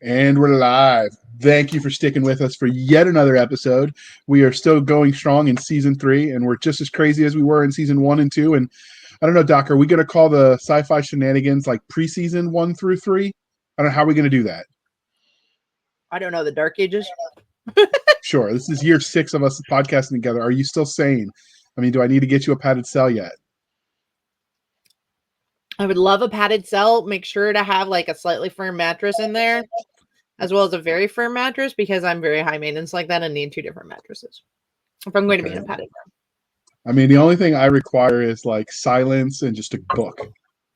And we're live. Thank you for sticking with us for yet another episode. We are still going strong in season 3, and we're just as crazy as we were in season 1 and 2. And I don't know, Doc, are we going to call the sci-fi shenanigans like preseason 1 through 3? I don't know how we're going to do that. I don't know, the Dark Ages? Sure. This is year 6 of us podcasting together. Are you still sane? I mean, do I need to get you a padded cell yet? I would love a padded cell. Make sure to have like a slightly firm mattress in there, as well as a very firm mattress, because I'm very high maintenance like that and need 2 different mattresses if I'm going to be in a padded room. I mean, the only thing I require is like silence and just a book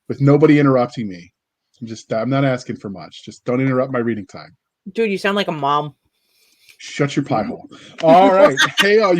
with nobody interrupting me. I'm not asking for much. Just don't interrupt my reading time. Dude, you sound like a mom. Shut your pie hole. All right. Hey, all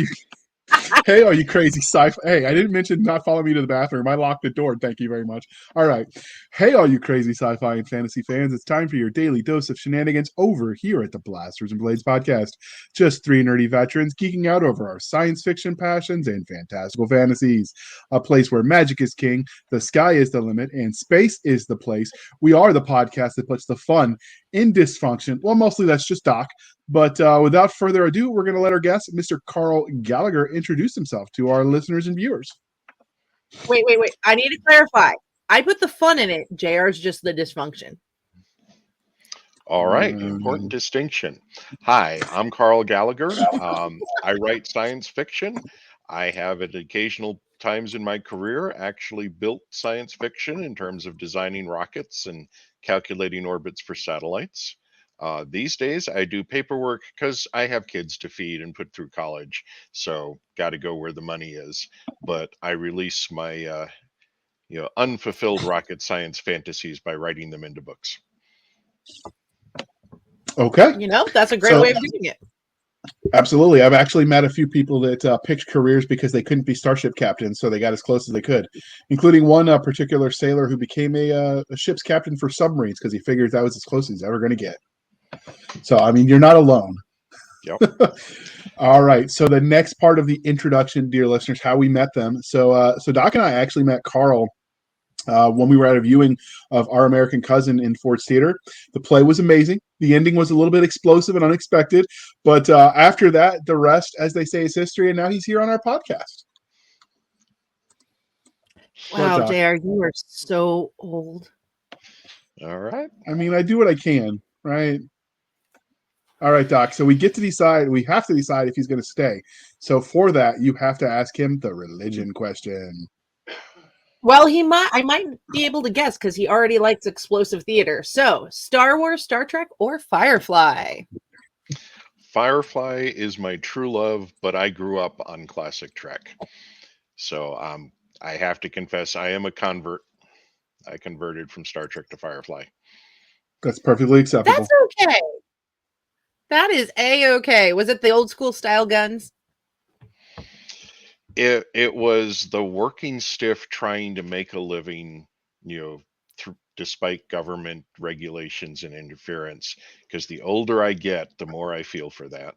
you crazy sci-fi. Hey, I didn't mention not follow me to the bathroom. I locked the door. Thank you very much. All right. Hey, all you crazy sci-fi and fantasy fans. It's time for your daily dose of shenanigans over here at the Blasters and Blades podcast. Just 3 nerdy veterans geeking out over our science fiction passions and fantastical fantasies. A place where magic is king, the sky is the limit, and space is the place. We are the podcast that puts the fun in dysfunction. Well, mostly that's just Doc. But without further ado, we're going to let our guest, Mr. Karl Gallagher, introduce himself to our listeners and viewers. Wait. I need to clarify. I put the fun in it. JR's just the dysfunction. All right. Important distinction. Hi, I'm Karl Gallagher. I write science fiction. I have at occasional times in my career actually built science fiction in terms of designing rockets and calculating orbits for satellites. These days, I do paperwork because I have kids to feed and put through college, so got to go where the money is. But I release my, unfulfilled rocket science fantasies by writing them into books. Okay. That's a great way of doing it. Absolutely. I've actually met a few people that picked careers because they couldn't be starship captains, so they got as close as they could, including one particular sailor who became a ship's captain for submarines because he figured that was as close as he's ever going to get. So, I mean, you're not alone. Yep. All right. So the next part of the introduction, dear listeners, how we met them. So Doc and I actually met Karl when we were at a viewing of Our American Cousin in Ford's Theater. The play was amazing. The ending was a little bit explosive and unexpected. But after that, the rest, as they say, is history. And now he's here on our podcast. Wow, JR, you are so old. All right. I mean, I do what I can, right? All right, Doc. So we have to decide if he's going to stay. So for that, you have to ask him the religion question. Well, I might be able to guess because he already likes explosive theater. So, Star Wars, Star Trek, or Firefly? Firefly is my true love, but I grew up on classic Trek. So I have to confess, I am a convert. I converted from Star Trek to Firefly. That's perfectly acceptable. That's okay. That is A-okay. Was it the old school style guns? It was the working stiff trying to make a living, despite government regulations and interference. Because the older I get, the more I feel for that.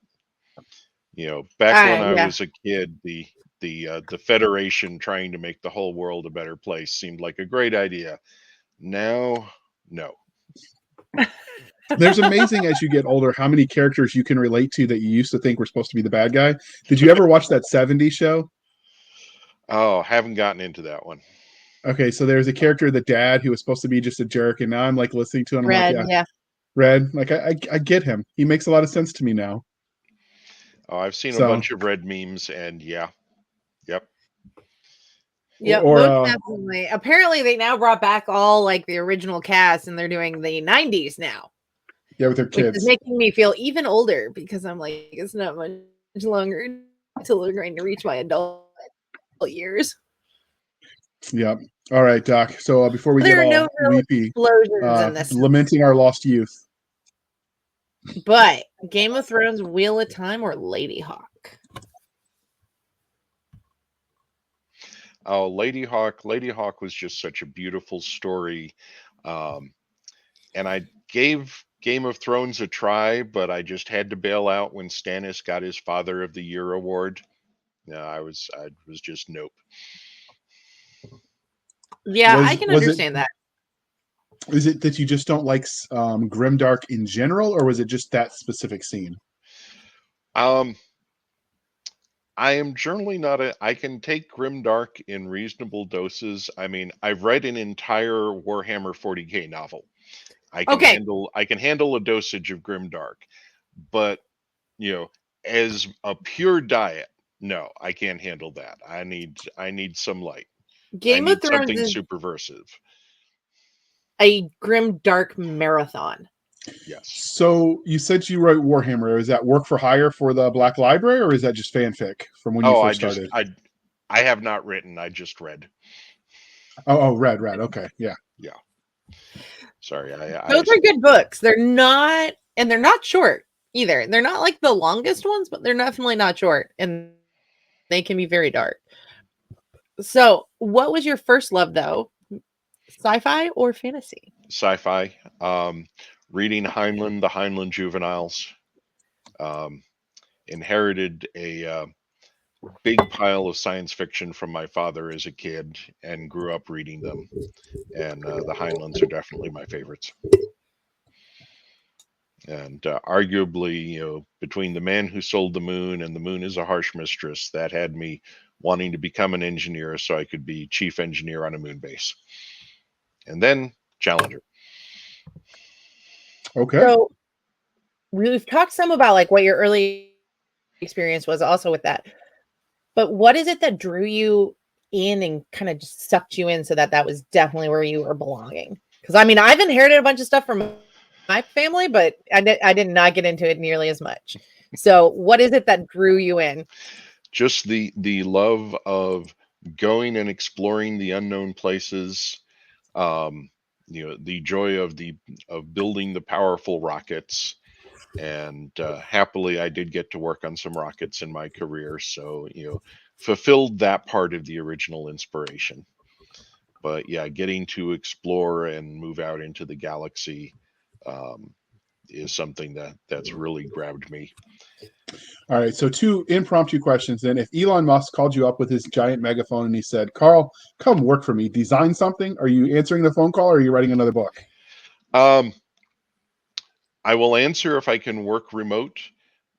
Back when I was a kid, the Federation trying to make the whole world a better place seemed like a great idea. Now, no. There's amazing as you get older how many characters you can relate to that you used to think were supposed to be the bad guy. Did you ever watch that 70s show? Oh, haven't gotten into that one. Okay, so there's a character, the dad, who was supposed to be just a jerk, and now I'm like listening to him. Red, like, yeah. Red, like I get him. He makes a lot of sense to me now. Oh, I've seen a bunch of Red memes, and yeah. Yep. Yep, most definitely. Apparently, they now brought back all like the original cast, and they're doing the 90s now. Yeah, with their kids. Which is making me feel even older because I'm like, it's not much longer until they're going to reach my adult years. Yep. All right, Doc. So before we get all weepy, lamenting our lost youth. But Game of Thrones, Wheel of Time, or Lady Hawk? Oh, Lady Hawk. Lady Hawk was just such a beautiful story. And I gave Game of Thrones a try, but I just had to bail out when Stannis got his Father of the Year award. No, I was just nope. Yeah, I can understand that. Is it that you just don't like grimdark in general, or was it just that specific scene? Um, I am generally not a. I can take grimdark in reasonable doses. I mean, I've read an entire Warhammer 40K novel. Okay. I can handle a dosage of grimdark, but you know, as a pure diet, no, I can't handle that. I need some light. I Game of need Thrones something is superversive. a grim dark marathon. Yes. So you said you wrote Warhammer. Is that work for hire for the Black Library, or is that just fanfic from when you Oh, first started? I have not written. I just read. Oh, red. Okay, yeah. Yeah. Sorry. Those are good books. They're not short either. They're not like the longest ones, but they're definitely not short, and they can be very dark. So, what was your first love though? Sci-fi or fantasy? Sci-fi. Reading Heinlein, the Heinlein Juveniles. Um, Inherited a big pile of science fiction from my father as a kid, and grew up reading them. And the Heinleins are definitely my favorites. And arguably, between The Man Who Sold the Moon and The Moon is a Harsh Mistress, that had me wanting to become an engineer so I could be chief engineer on a moon base. And then Challenger. Okay. So, we've talked some about like what your early experience was also with that. But what is it that drew you in and kind of just sucked you in so that that was definitely where you were belonging? Because I mean, I've inherited a bunch of stuff from my family, but I did not get into it nearly as much. So, what is it that drew you in? Just the love of going and exploring the unknown places. Um, the joy of the of building the powerful rockets. And happily, I did get to work on some rockets in my career, so fulfilled that part of the original inspiration. But yeah, getting to explore and move out into the galaxy um, is something that's really grabbed me. All right. So two impromptu questions. Then, if Elon Musk called you up with his giant megaphone and he said, "Carl, come work for me. Design something," are you answering the phone call, or are you writing another book? Um, I will answer if I can work remote.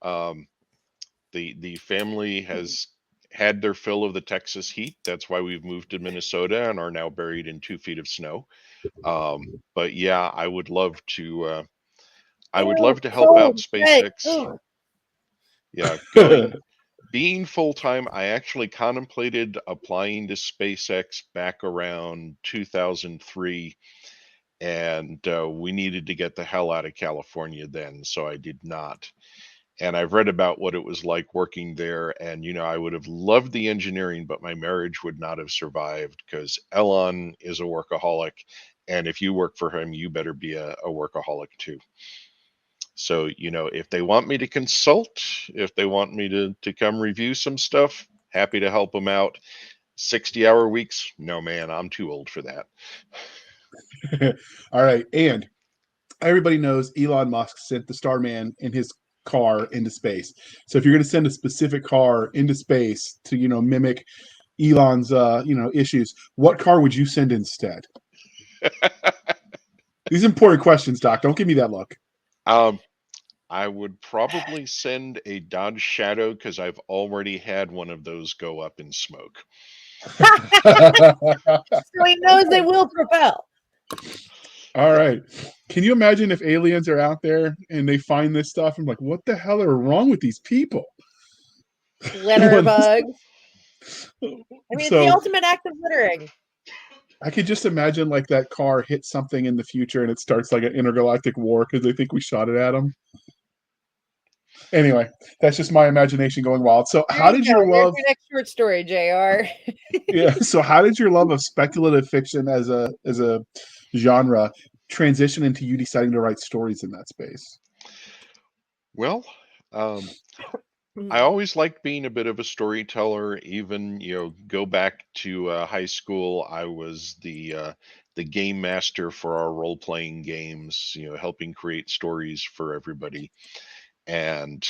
Um, the family has had their fill of the Texas heat. That's why we've moved to Minnesota and are now buried in 2 feet of snow. But yeah, I would love to. I would Ew, love to help out cold, right? SpaceX. Ugh. Yeah, being full time. I actually contemplated applying to SpaceX back around 2003, and we needed to get the hell out of California then, so I did not. And I've read about what it was like working there, and I would have loved the engineering, but my marriage would not have survived because Elon is a workaholic, and if you work for him, you better be a workaholic too. So, if they want me to consult, if they want me to come review some stuff, happy to help them out. 60-hour weeks? No, man, I'm too old for that. All right. And everybody knows Elon Musk sent the Starman in his car into space. So if you're going to send a specific car into space to, mimic Elon's, issues, what car would you send instead? These are important questions, Doc. Don't give me that look. um, I would probably send a Dodge Shadow because I've already had one of those go up in smoke. So he knows they will propel. All right. Can you imagine if aliens are out there and they find this stuff and like, what the hell are wrong with these people? Litter bugs. I mean, it's the So ultimate act of littering. I could just imagine like that car hits something in the future and it starts like an intergalactic war because they think we shot it at them. Anyway, that's just my imagination going wild. So There how you did go. your There's love your next short story, JR. yeah, so how did your love of speculative fiction as a genre transition into you deciding to write stories in that space? Well, I always liked being a bit of a storyteller. Even go back to high school. I was the game master for our role playing games. Helping create stories for everybody, and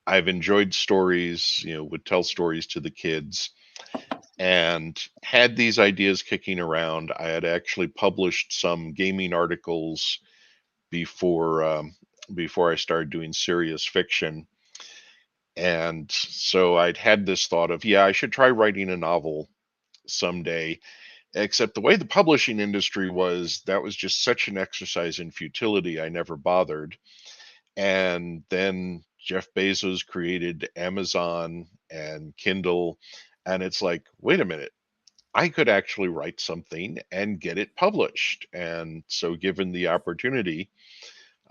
I've enjoyed stories. Would tell stories to the kids, and had these ideas kicking around. I had actually published some gaming articles before before I started doing serious fiction. And so I'd had this thought of, yeah, I should try writing a novel someday. Except the way the publishing industry was, that was just such an exercise in futility, I never bothered. And then Jeff Bezos created Amazon and Kindle. And it's like, wait a minute, I could actually write something and get it published. And so, given the opportunity,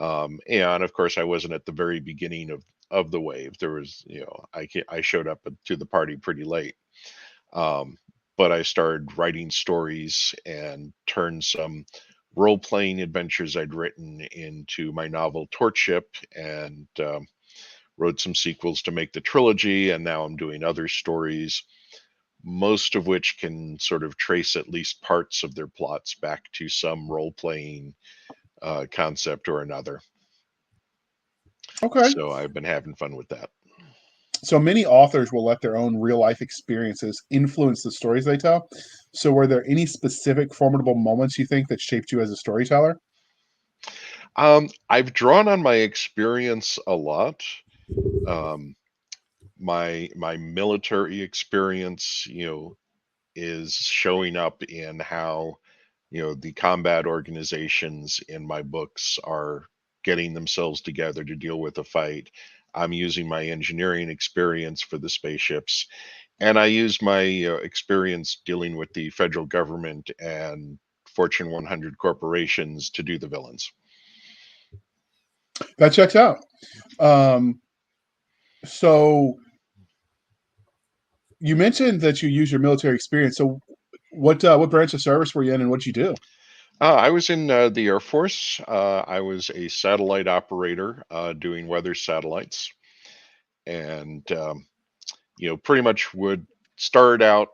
and of course, I wasn't at the very beginning of the wave. There was, I showed up to the party pretty late. Um, but I started writing stories and turned some role playing adventures I'd written into my novel Torchship, and wrote some sequels to make the trilogy. And now I'm doing other stories, most of which can sort of trace at least parts of their plots back to some role playing concept or another. Okay. So I've been having fun with that. So many authors will let their own real life experiences influence the stories they tell. So, were there any specific formidable moments you think that shaped you as a storyteller? I've drawn on my experience a lot. Um, my military experience, is showing up in how, the combat organizations in my books are getting themselves together to deal with a fight. I'm using my engineering experience for the spaceships, and I use my experience dealing with the federal government and Fortune 100 corporations to do the villains. That checks out. Um, so, you mentioned that you use your military experience. So, what branch of service were you in, and what'd you do? I was in the Air Force. I was a satellite operator doing weather satellites, and pretty much would start out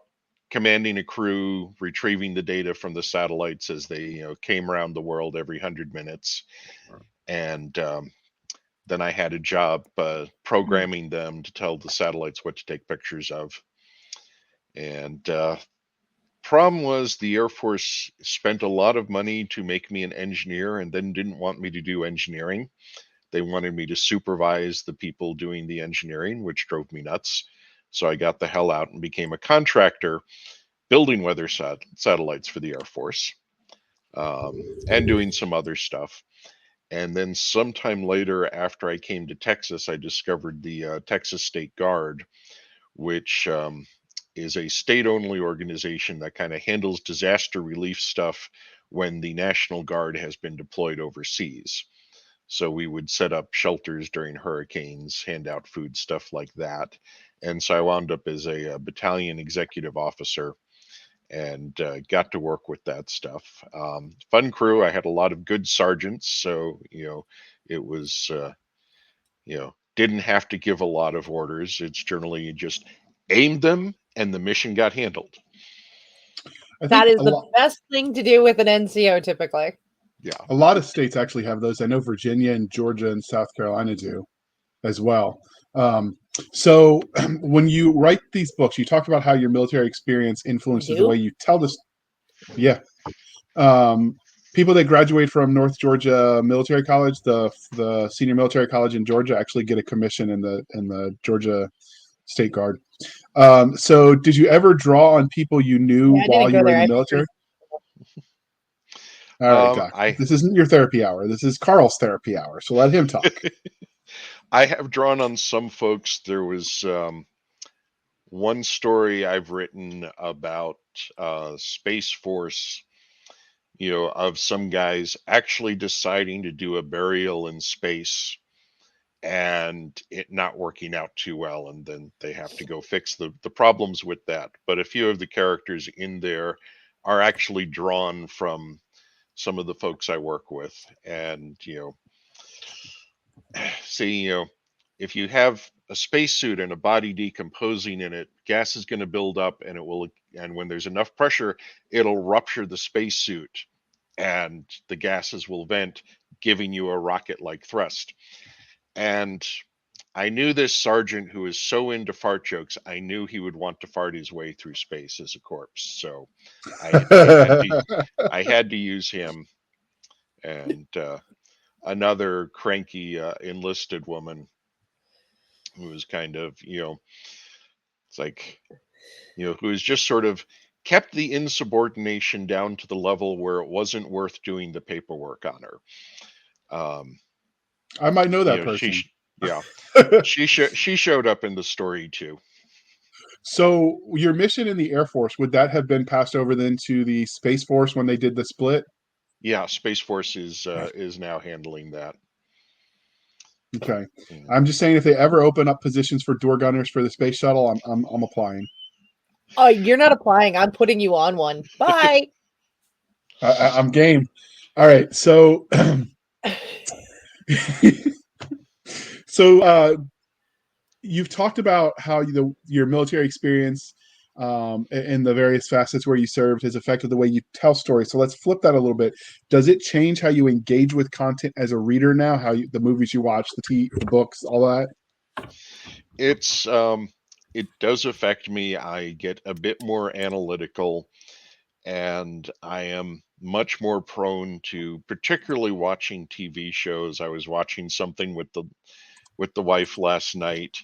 commanding a crew, retrieving the data from the satellites as they came around the world every 100 minutes, and then I had a job programming them to tell the satellites what to take pictures of. And problem was the Air Force spent a lot of money to make me an engineer and then didn't want me to do engineering. They wanted me to supervise the people doing the engineering, which drove me nuts. So I got the hell out and became a contractor building weather satellites for the Air Force, and doing some other stuff. And then sometime later, after I came to Texas, I discovered the Texas State Guard, which is a state only organization that kind of handles disaster relief stuff when the National Guard has been deployed overseas. So we would set up shelters during hurricanes, hand out food, stuff like that. And so I wound up as a battalion executive officer and got to work with that stuff. Fun crew. I had a lot of good sergeants. So, it was, didn't have to give a lot of orders. It's generally you just aimed them and the mission got handled. I That think is the best thing to do with an NCO typically. Yeah. a lot of states actually have those. I know Virginia and Georgia and South Carolina do as well. So, when you write these books, you talk about how your military experience influences the way you tell this. Yeah. Um, People that graduate from North Georgia Military College, the senior military college in Georgia, actually get a commission in the Georgia State Guard. So, did you ever draw on people you knew I while didn't you go were in there. the I military? All right, Doc. I This isn't your therapy hour. This is Karl's therapy hour. So let him talk. I have drawn on some folks. There was one story I've written about Space Force, of some guys actually deciding to do a burial in space and it not working out too well, and then they have to go fix the problems with that. But a few of the characters in there are actually drawn from some of the folks I work with. And see, if you have a spacesuit and a body decomposing in it, gas is going to build up, and and when there's enough pressure, it'll rupture the spacesuit, and the gases will vent, giving you a rocket-like thrust. And I knew this sergeant who was so into fart jokes. I knew he would want to fart his way through space as a corpse. So I had to use him. And another cranky enlisted woman who was kind of, it's like, who was just sort of kept the insubordination down to the level where it wasn't worth doing the paperwork on her. I might know that She, person. yeah, she showed up in the story too. So your mission in the Air Force, would that have been passed over then to the Space Force when they did the split? Yeah, Space Force is now handling that. Okay. Yeah. I'm just saying if they ever open up positions for door gunners for the space shuttle, I'm applying. Oh, you're not applying. I'm putting you on one. Bye. I'm game. All right. So so you've talked about how your military experience and the various facets where you served has affected the way you tell stories. So let's flip that a little bit. Does it change how you engage with content as a reader now? The movies you watch, the books, all that? It does affect me. I get a bit more analytical, and I am much more prone to particularly watching TV shows. I was watching something with the wife last night,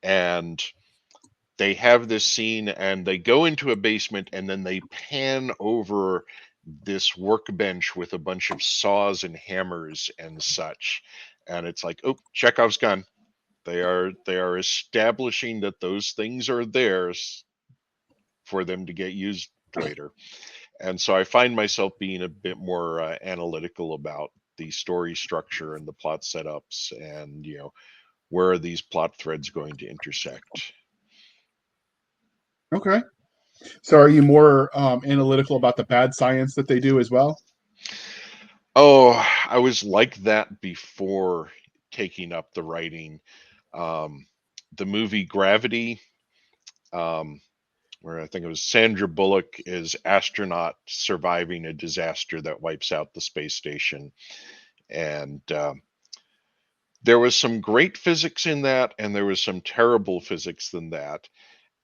and they have this scene and they go into a basement and then they pan over this workbench with a bunch of saws and hammers and such, and it's like, oh, Chekhov's gun. They are establishing that those things are theirs for them to get used later. And so I find myself being a bit more analytical about the story structure and the plot setups, and where are these plot threads going to intersect. Okay. So are you more analytical about the bad science that they do as well? Oh, I was like that before taking up the writing. Um, the movie Gravity, um, where I think it was Sandra Bullock is astronaut surviving a disaster that wipes out the space station, and there was some great physics in that, and there was some terrible physics in that.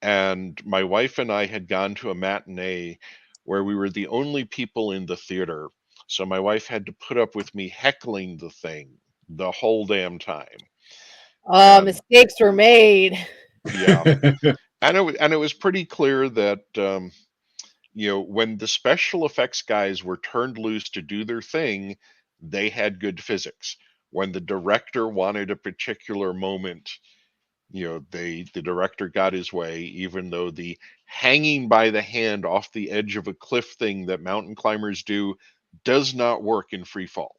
And my wife and I had gone to a matinee where we were the only people in the theater. So my wife had to put up with me heckling the thing the whole damn time. And Mistakes were made. yeah, and it was pretty clear that when the special effects guys were turned loose to do their thing, they had good physics. When the director wanted a particular moment, the director got his way, even though the hanging by the hand off the edge of a cliff thing that mountain climbers do does not work in free fall.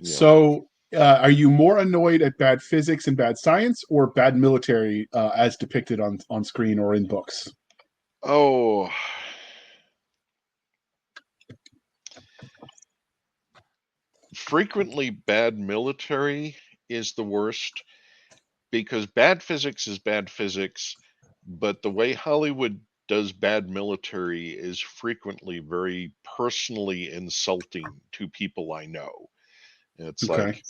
So are you more annoyed at bad physics and bad science, or bad military as depicted on screen or in books? Oh, frequently bad military is the worst, because bad physics is bad physics, but the way Hollywood does bad military is frequently very personally insulting to people I know. It's Okay. like,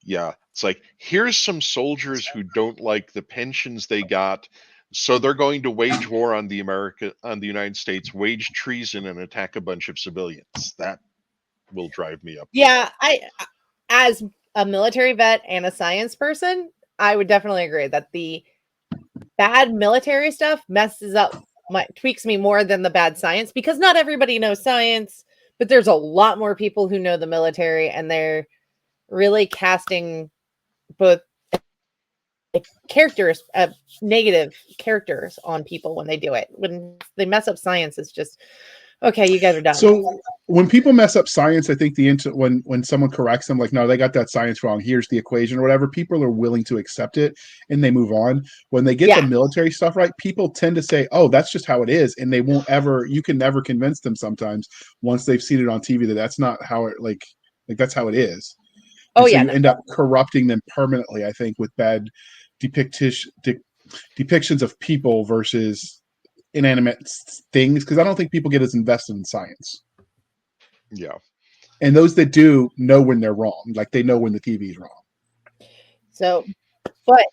yeah, it's like, here's some soldiers who don't like the pensions they got, so they're going to wage war on the United States, wage treason and attack a bunch of civilians. That will drive me up the wall. Yeah, as a military vet and a science person, I would definitely agree that the bad military stuff tweaks me more than the bad science, because not everybody knows science, but there's a lot more people who know the military, and they're really casting both characters, negative characters on people when they do it. When they mess up science, it's just, okay, you guys are done. So when people mess up science, I think when someone corrects them, like, no, they got that science wrong, here's the equation or whatever, people are willing to accept it and they move on. When they get the military stuff right, people tend to say, oh, that's just how it is, and you can never convince them sometimes once they've seen it on TV that that's not how it like that's how it is. And so you end up corrupting them permanently, I think, with bad depictions of people versus inanimate things, because I don't think people get as invested in science. Yeah. And those that do know when they're wrong, like they know when the TV is wrong. So, but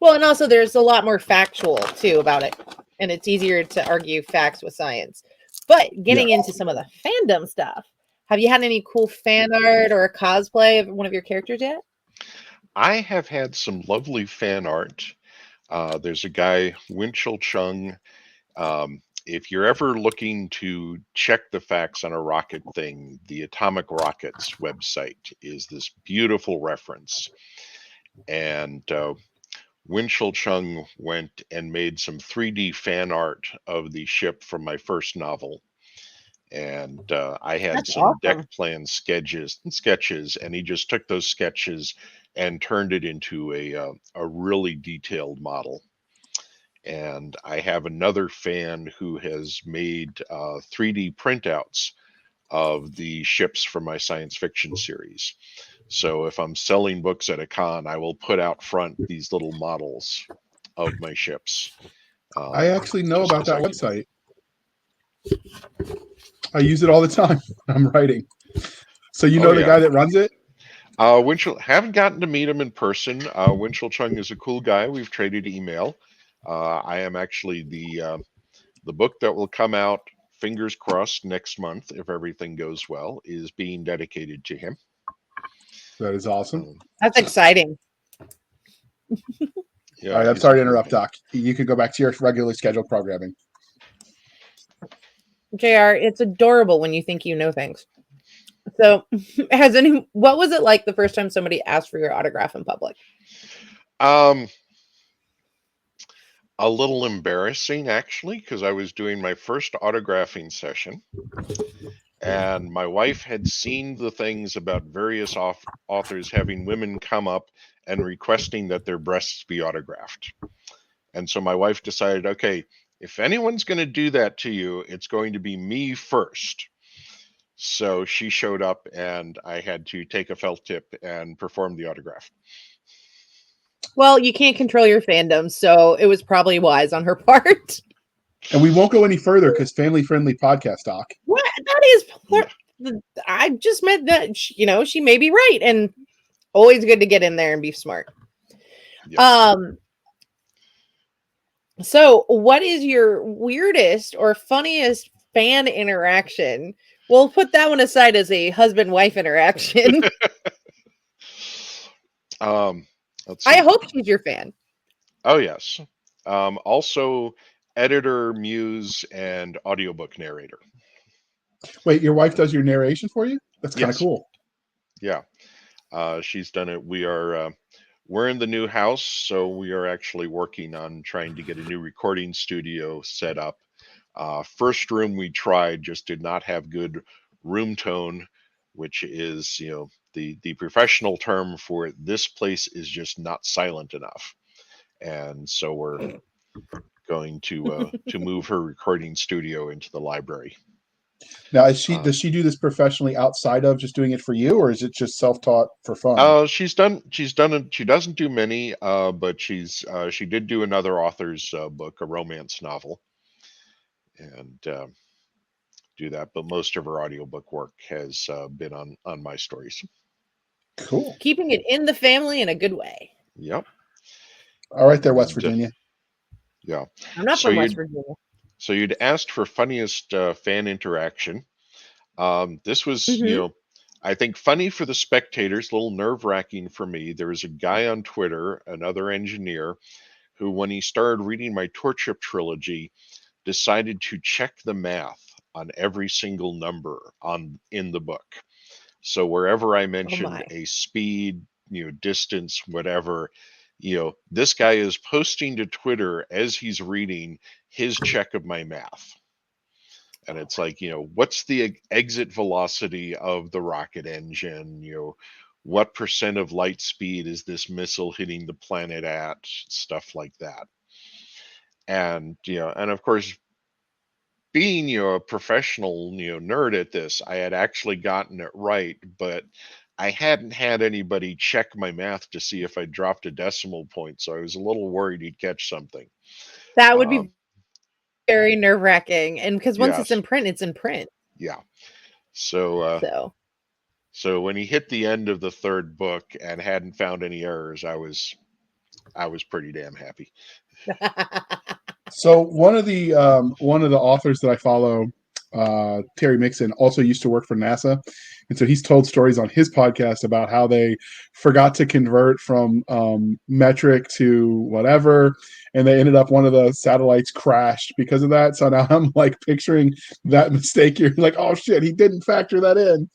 well, and also there's a lot more factual too about it, and it's easier to argue facts with science. But getting into some of the fandom stuff, have you had any cool fan art or cosplay of one of your characters yet? I have had some lovely fan art. There's a guy, Winchell Chung. If you're ever looking to check the facts on a rocket thing, the Atomic Rockets website is this beautiful reference. And Winchell Chung went and made some 3D fan art of the ship from my first novel. And I had That's some deck awesome. plan sketches, and he just took those sketches and turned it into a really detailed model. And I have another fan who has made 3D printouts of the ships from my science fiction series. So if I'm selling books at a con, I will put out front these little models of my ships. I actually know Just about 'cause that I can. website. I use it all the time when I'm writing. So you Oh know the yeah. guy that runs it? Winchell, haven't gotten to meet him in person. Winchell Chung is a cool guy. We've traded email. I am actually the book that will come out, fingers crossed, next month if everything goes well, is being dedicated to him. That is awesome. That's exciting. Yeah, All right, I'm he's a sorry to cool interrupt, guy. Doc. You can go back to your regularly scheduled programming. JR, it's adorable when you think you know things. So, what was it like the first time somebody asked for your autograph in public? Um, a little embarrassing actually, because I was doing my first autographing session, and my wife had seen the things about various authors having women come up and requesting that their breasts be autographed. And so my wife decided, okay, if anyone's going to do that to you, it's going to be me first. So she showed up, and I had to take a felt tip and perform the autograph. Well, you can't control your fandom, so it was probably wise on her part. And we won't go any further because family-friendly podcast, Doc. What? That is, I just meant that, she may be right, and always good to get in there and be smart. Yes. So what is your weirdest or funniest fan interaction? We'll put that one aside as a husband-wife interaction. Let's I see. hope she's your fan. Oh yes. Also, editor, muse, and audiobook narrator. Wait, your wife does your narration for you? That's kind of Yes. cool. Yeah. She's done it. We're in the new house, so we are actually working on trying to get a new recording studio set up. First room we tried just did not have good room tone, which is, the professional term for it. This place is just not silent enough. And so we're going to move her recording studio into the library. Now, does she do this professionally outside of just doing it for you, or is it just self-taught for fun? She's done it. She doesn't do many, but she did do another author's book, a romance novel, and do that. But most of her audiobook work has been on my stories. Cool. Keeping it in the family in a good way. Yep. All right, there, West And, Virginia. yeah. I'm not So from West you'd Virginia. so you'd asked for funniest fan interaction. This was, Mm-hmm. I think funny for the spectators, a little nerve-wracking for me. There was a guy on Twitter, another engineer, who, when he started reading my Torchip trilogy, decided to check the math on every single number in the book. So wherever I Oh mentioned my. a speed, distance, whatever, this guy is posting to Twitter as he's reading his check of my math. And it's like, what's the exit velocity of the rocket engine? What percent of light speed is this missile hitting the planet at? Stuff like that. And, and of course, being, a professional, nerd at this, I had actually gotten it right, but I hadn't had anybody check my math to see if I dropped a decimal point. So I was a little worried he'd catch something. That would Um, be very nerve-wracking. And because once it's yes. in print, it's in print. Yeah. So, So So when he hit the end of the third book and hadn't found any errors, I was pretty damn happy. So one of the authors that I follow, Terry Mixon, also used to work for NASA, and so he's told stories on his podcast about how they forgot to convert from metric to whatever, and they ended up one of the satellites crashed because of that. So now I'm like picturing that mistake. You're like, oh shit, he didn't factor that in.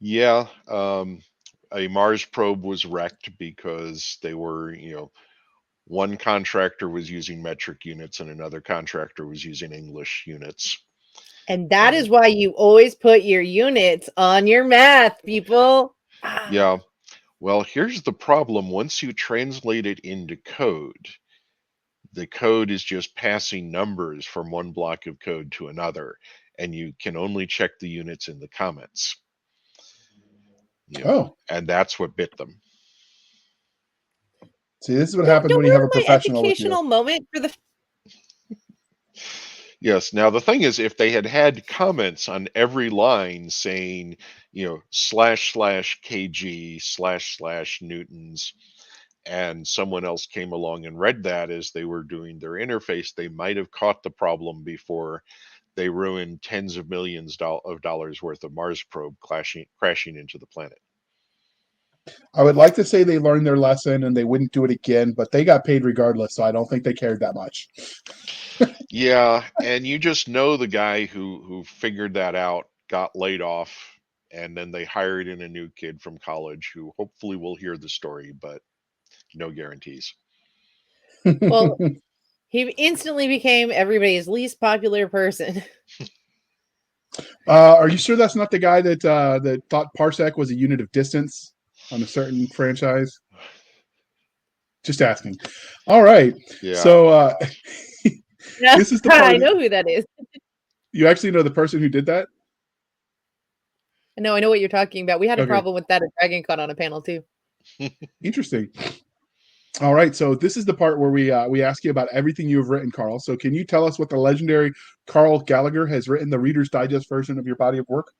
Yeah, a Mars probe was wrecked because they were, one contractor was using metric units and another contractor was using English units. And that is why you always put your units on your math, people. Yeah. Well, here's the problem. Once you translate it into code, the code is just passing numbers from one block of code to another, and you can only check the units in the comments. Oh, and that's what bit them. see, this is what happens when you have a professional with you. Educational moment for the. Yes. Now the thing is, if they had comments on every line saying, //kg //newtons, and someone else came along and read that as they were doing their interface, they might have caught the problem before they ruined tens of millions of dollars worth of Mars probe crashing into the planet. I would like to say they learned their lesson and they wouldn't do it again, but they got paid regardless, so I don't think they cared that much. Yeah, and you just know the guy who figured that out got laid off, and then they hired in a new kid from college who hopefully will hear the story, but no guarantees. Well, he instantly became everybody's least popular person. Are you sure that's not the guy that thought parsec was a unit of distance on a certain franchise? Just asking. All right. Yeah. So this is the part. I know who that is. You actually know the person who did that? No, I know what you're talking about. We had a Okay. problem with that at Dragon Con on a panel too. Interesting. All right, so this is the part where we ask you about everything you have written, Karl. So can you tell us what the legendary Karl Gallagher has written, the Reader's Digest version of your body of work?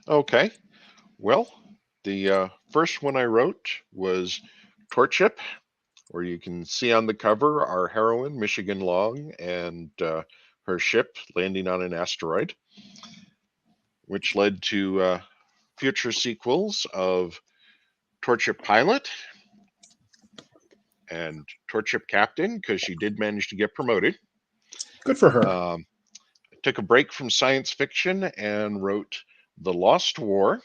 Okay. Well, the first one I wrote was Torchship, where you can see on the cover our heroine, Michigan Long, and her ship landing on an asteroid, which led to future sequels of Torchship Pilot and Torchship Captain, because she did manage to get promoted. Good for her. Took a break from science fiction and wrote The Lost War,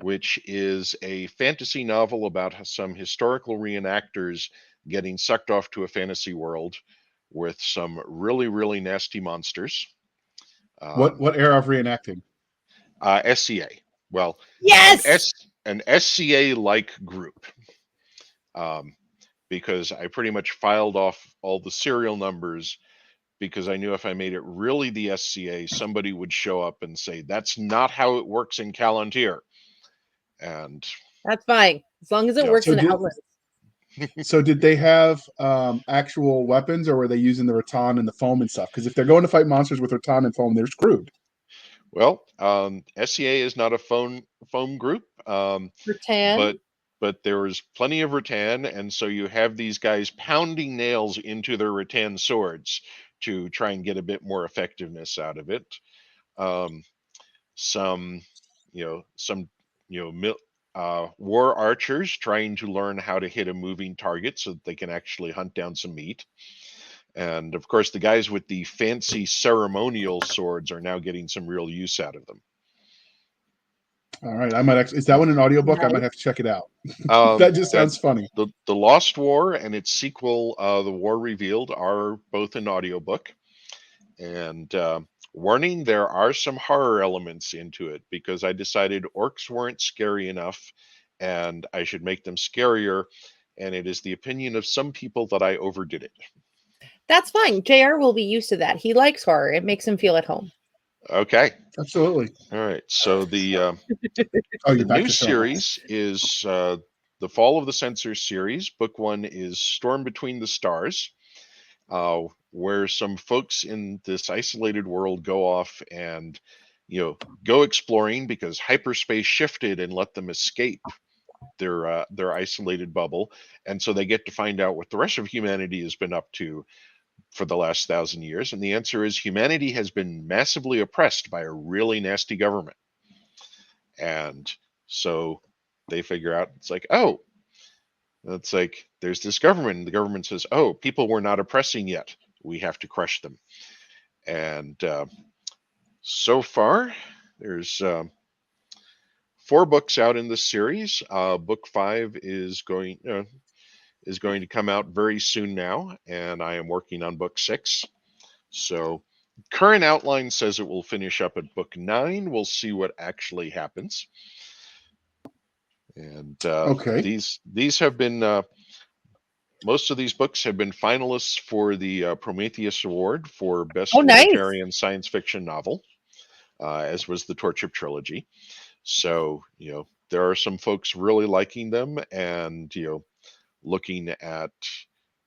which is a fantasy novel about some historical reenactors getting sucked off to a fantasy world with some really, really nasty monsters. What era of reenacting? SCA. Well, yes, an SCA-like group. Because I pretty much filed off all the serial numbers, because I knew if I made it really the SCA, somebody would show up and say, that's not how it works in Callantir. And that's fine. As long as it works in Outlands. So did they have actual weapons, or were they using the rattan and the foam and stuff? Because if they're going to fight monsters with rattan and foam, they're screwed. Well, SCA is not a foam group, rattan, but there was plenty of rattan, and so you have these guys pounding nails into their rattan swords to try and get a bit more effectiveness out of it. Some war archers trying to learn how to hit a moving target so that they can actually hunt down some meat. And of course, the guys with the fancy ceremonial swords are now getting some real use out of them. All right, I might actually. Is that one an audiobook? Nice. I might have to check it out. That just sounds funny. The Lost War and its sequel, The War Revealed, are both an audiobook. And warning, there are some horror elements into it, because I decided orcs weren't scary enough and I should make them scarier. And it is the opinion of some people that I overdid it. That's fine. JR will be used to that. He likes horror. It makes him feel at home. Okay. Absolutely. All right. So the new series is the Fall of the Censors series. Book 1 is Storm Between the Stars, where some folks in this isolated world go off and, go exploring because hyperspace shifted and let them escape their isolated bubble, and so they get to find out what the rest of humanity has been up to for the last 1,000 years. And the answer is humanity has been massively oppressed by a really nasty government. And so they figure out, it's like, oh, it's like there's this government, and the government says, oh, people were not oppressing yet, we have to crush them. And so far there's 4 books out in this series. Book 5 is going to come out very soon now, and I am working on book 6. So current outline says it will finish up at book 9. We'll see what actually happens. And Okay. these have been most of these books have been finalists for the Prometheus Award for Best nice. Libertarian Science Fiction Novel, as was the Torchip Trilogy. So, there are some folks really liking them, and, looking at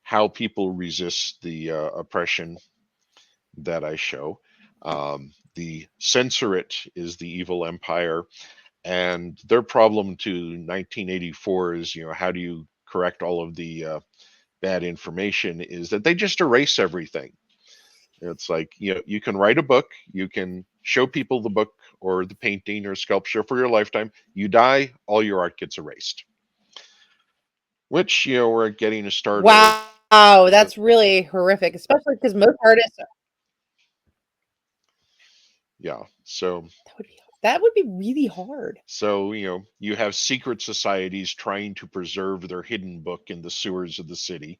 how people resist the oppression that I show. The Censorate is the evil empire, and their problem to 1984 is, how do you correct all of the bad information, is that they just erase everything. It's like, you can write a book, you can show people the book or the painting or sculpture for your lifetime. You die, all your art gets erased. Which, we're getting a start. Wow, that's really horrific, especially because most artists. Yeah, so that would be really hard. So, you have secret societies trying to preserve their hidden book in the sewers of the city.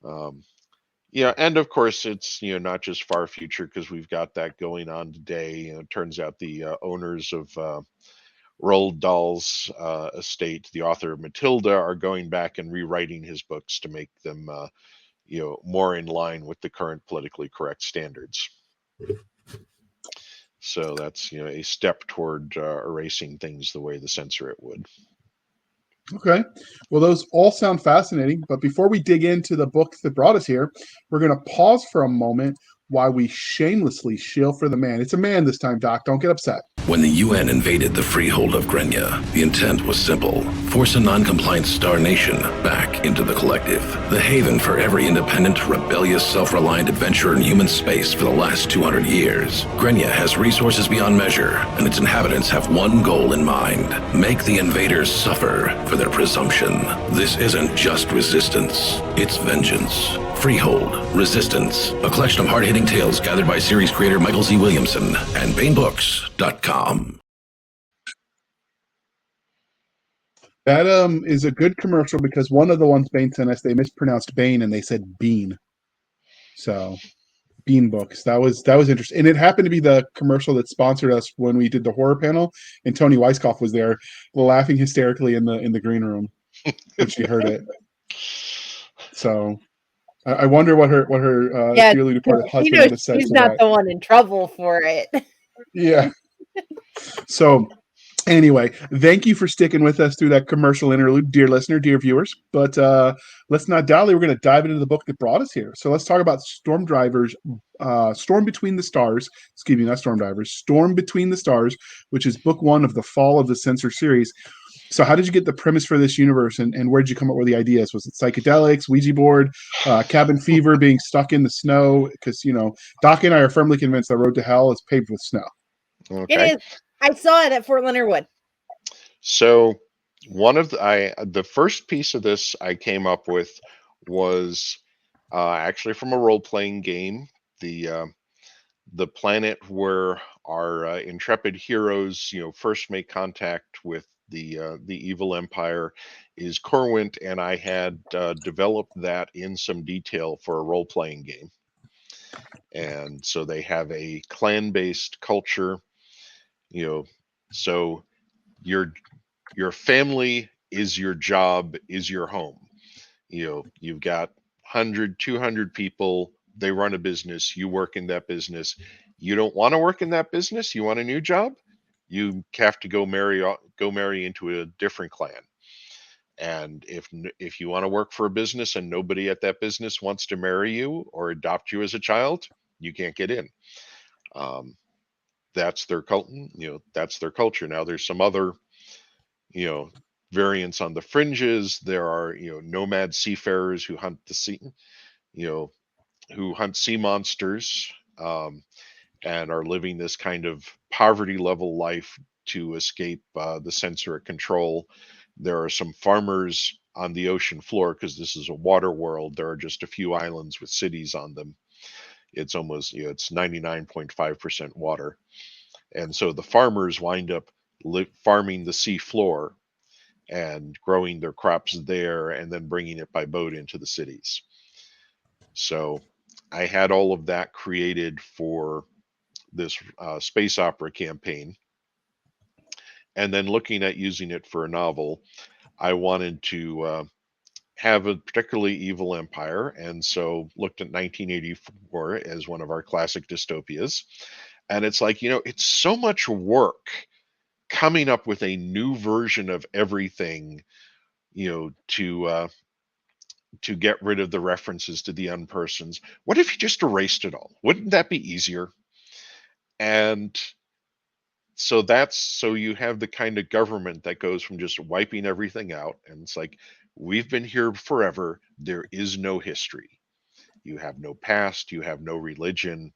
And of course, it's not just far future, because we've got that going on today. It turns out the owners of Roald Dahl's estate, the author of Matilda, are going back and rewriting his books to make them, more in line with the current politically correct standards. So that's a step toward erasing things the way the Censorate would. Okay. Well, those all sound fascinating. But before we dig into the book that brought us here, we're going to pause for a moment while we shamelessly shill for the man. It's a man this time, Doc. Don't get upset. When the UN invaded the freehold of Grenya, the intent was simple: force a non-compliant star nation back into the collective, the haven for every independent, rebellious, self-reliant adventurer in human space for the last 200 years. Grenya has resources beyond measure, and its inhabitants have one goal in mind: make the invaders suffer for their presumption. This isn't just resistance, it's vengeance. Freehold, Resistance, a collection of hard-hitting tales gathered by series creator Michael Z. Williamson and BaneBooks.com. That is a good commercial, because one of the ones Bane sent us, they mispronounced Bane and they said Bean. So, Bean Books. That was interesting. And it happened to be the commercial that sponsored us when we did the horror panel, and Tony Weisskopf was there laughing hysterically in the green room when she heard it. So I wonder what her dearly departed husband would have said. She's not the one in trouble for it. Yeah. So anyway, thank you for sticking with us through that commercial interlude, dear listener, dear viewers. But let's not dally. We're going to dive into the book that brought us here. So let's talk about Storm Between the Stars. Excuse me, not Storm Divers. Storm Between the Stars, which is book 1 of the Fall of the Censor series. So how did you get the premise for this universe, and where did you come up with the ideas? Was it psychedelics, Ouija board, cabin fever, being stuck in the snow? Because, Doc and I are firmly convinced that Road to Hell is paved with snow. Okay. It is. I saw it at Fort Leonard Wood. So one of the first piece of this I came up with was actually from a role-playing game. The planet where our intrepid heroes, first make contact with the evil empire is Corwint, and I had developed that in some detail for a role-playing game. And so they have a clan-based culture, so your family is your job, is your home. You've got 100, 200 people, they run a business, you work in that business. You don't want to work in that business, you want a new job, you have to go marry into a different clan. And if you want to work for a business and nobody at that business wants to marry you or adopt you as a child, you can't get in. that's their cult, that's their culture. Now there's some other, you know, variants on the fringes. There are, nomad seafarers who hunt the sea, you know, who hunt sea monsters, and are living this kind of poverty level life to escape the censorate control. There are some farmers on the ocean floor because this is a water world. There are just a few islands with cities on them. It's almost, it's 99.5% water. And so the farmers wind up farming the sea floor and growing their crops there and then bringing it by boat into the cities. So I had all of that created for this space opera campaign. And then looking at using it for a novel, I wanted to have a particularly evil empire. And so looked at 1984 as one of our classic dystopias. And it's like, it's so much work coming up with a new version of everything, to get rid of the references to the unpersons. What if you just erased it all? Wouldn't that be easier? And so you have the kind of government that goes from just wiping everything out, and it's like, we've been here forever. There is no history. You have no past. You have no religion.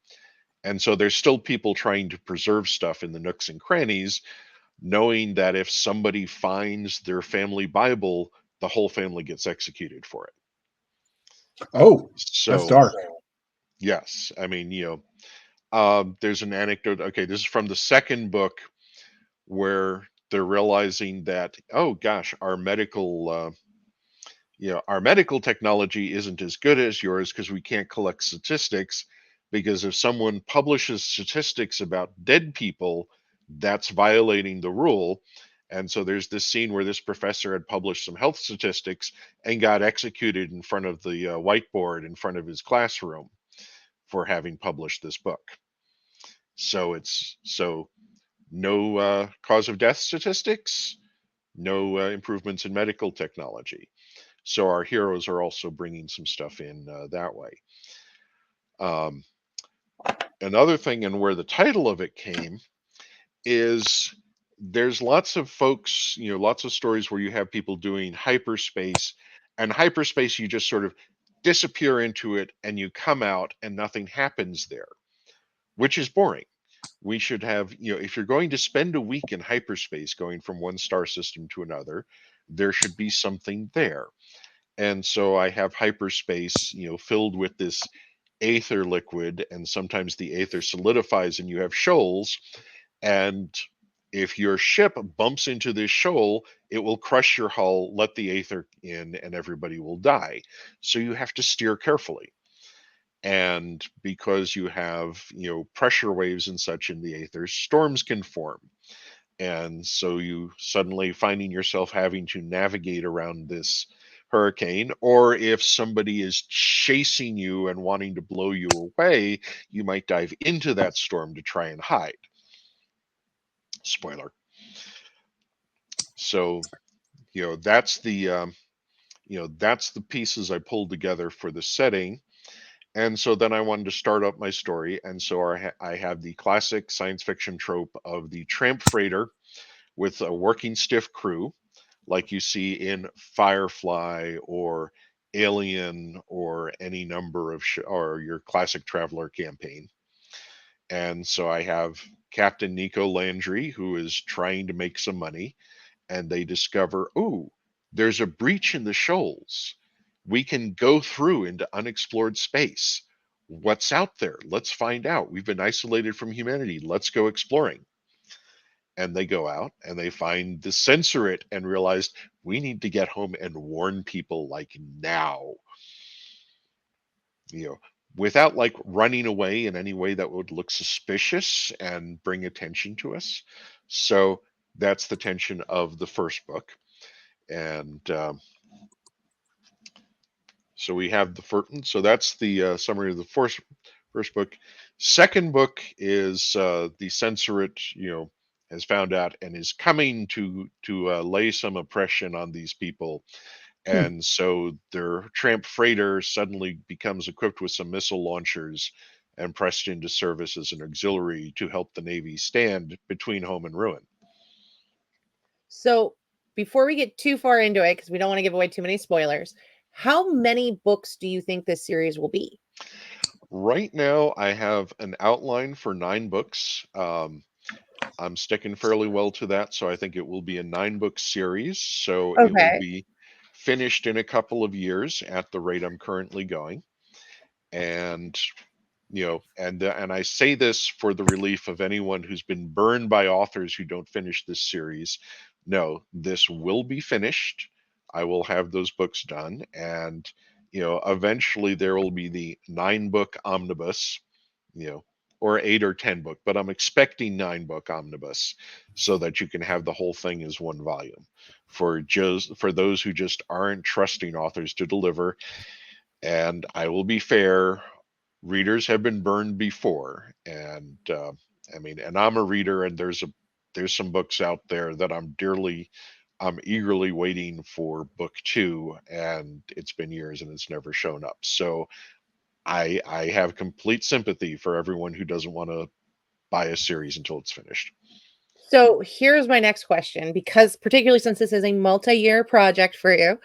And so there's still people trying to preserve stuff in the nooks and crannies, knowing that if somebody finds their family Bible, the whole family gets executed for it. Oh, that's So, dark. yes, I mean, there's an anecdote. Okay, this is from the second book where they're realizing that, oh gosh, our medical technology isn't as good as yours because we can't collect statistics, because if someone publishes statistics about dead people, that's violating the rule. And so there's this scene where this professor had published some health statistics and got executed in front of the whiteboard in front of his classroom for having published this book. So no cause of death statistics, no improvements in medical technology. So our heroes are also bringing some stuff in that way. Another thing, and where the title of it came, is there's lots of folks, lots of stories where you have people doing hyperspace, and hyperspace, you just sort of disappear into it and you come out and nothing happens there, which is boring. We should have, if you're going to spend a week in hyperspace going from one star system to another, there should be something there. And so I have hyperspace, filled with this aether liquid, and sometimes the aether solidifies and you have shoals. And if your ship bumps into this shoal, it will crush your hull, let the aether in, and everybody will die. So you have to steer carefully. And because you have, pressure waves and such in the aether, storms can form. And so you suddenly finding yourself having to navigate around this hurricane, or if somebody is chasing you and wanting to blow you away, you might dive into that storm to try and hide. Spoiler. So, that's that's the pieces I pulled together for the setting. And so then I wanted to start up my story. And so I have the classic science fiction trope of the tramp freighter with a working stiff crew, like you see in Firefly or Alien or any number of or your classic traveler campaign. And so I have Captain Nico Landry, who is trying to make some money, and they discover, oh, there's a breach in the shoals. We can go through into unexplored space. What's out there? Let's find out. We've been isolated from humanity. Let's go exploring. And they go out and they find the censorate and realize, we need to get home and warn people like now. Without like running away in any way that would look suspicious and bring attention to us. So that's the tension of the first book. And so we have the first, so that's the summary of the first book. Second book is the censorate, has found out and is coming to lay some oppression on these people. And so their tramp freighter suddenly becomes equipped with some missile launchers and pressed into service as an auxiliary to help the Navy stand between home and ruin. So before we get too far into it, because we don't want to give away too many spoilers, how many books do you think this series will be? Right now, I have an outline for 9 books. I'm sticking fairly well to that, so I think it will be a 9-book series. So it will Okay. be finished in a couple of years at the rate I'm currently going. And and I say this for the relief of anyone who's been burned by authors who don't finish this series. No, this will be finished. I will have those books done, and eventually there will be the 9-book omnibus, or 8 or 10 book, but I'm expecting 9-book omnibus so that you can have the whole thing as one volume for those who just aren't trusting authors to deliver. And I will be fair, readers have been burned before, and and I'm a reader, and there's some books out there that I'm eagerly waiting for book 2, and it's been years and it's never shown up. So I have complete sympathy for everyone who doesn't want to buy a series until it's finished. So here's my next question, because particularly since this is a multi-year project for you,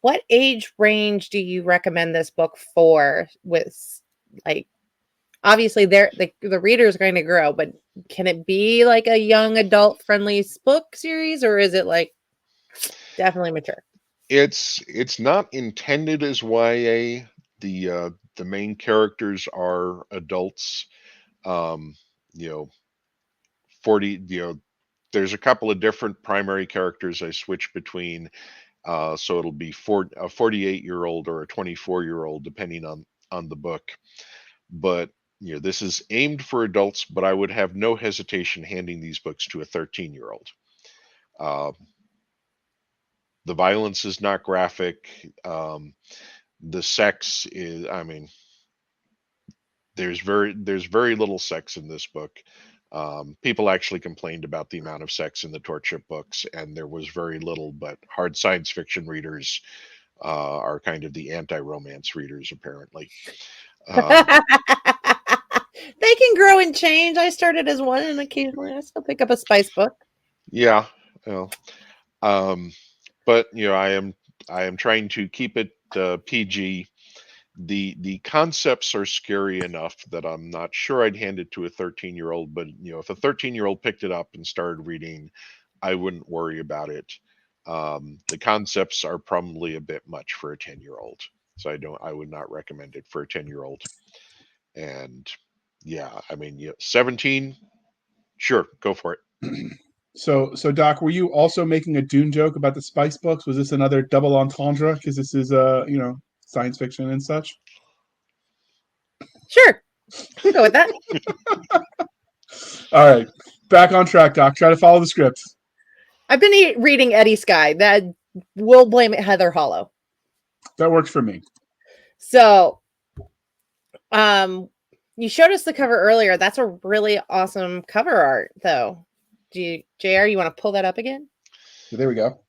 what age range do you recommend this book for? With, like, obviously the reader is going to grow, but can it be like a young adult friendly book series, or is it like definitely mature? It's not intended as YA. The main characters are adults. Um, you know, 40. There's a couple of different primary characters I switch between. So it'll be a 48-year-old or a 24-year-old, depending on the book. But this is aimed for adults, but I would have no hesitation handing these books to a 13-year-old. The violence is not graphic. The sex is, there's very little sex in this book. People actually complained about the amount of sex in the Torchip books, and there was very little, but hard science fiction readers are kind of the anti-romance readers, apparently. They can grow and change. I started as one, and occasionally I still pick up a spice book. Yeah, well, but I am trying to keep it PG. The concepts are scary enough that I'm not sure I'd hand it to a 13-year-old, but if a 13-year-old picked it up and started reading, I wouldn't worry about it. The concepts are probably a bit much for a 10-year-old, so I would not recommend it for a 10-year-old. And yeah, 17, sure, go for it. So Doc, were you also making a Dune joke about the spice books? Was this another double entendre because this is science fiction and such? Sure, we'll go with that. All right, back on track, Doc. Try to follow the script. I've been reading Eddie Skye. That we'll blame it Heather Hollow. That works for me. So, you showed us the cover earlier. That's a really awesome cover art, though. JR, you want to pull that up again? There we go.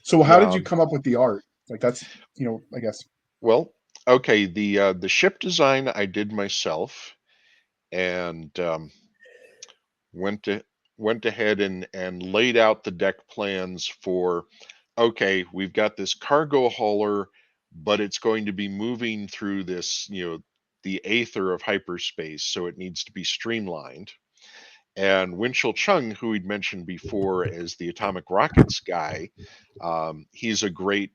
So how did you come up with the art? Like, that's, I guess. Well, okay, the ship design I did myself, and went ahead and laid out the deck plans for, okay, we've got this cargo hauler, but it's going to be moving through this, the aether of hyperspace, so it needs to be streamlined. And Winchell Chung, who we'd mentioned before as the atomic rockets guy, he's a great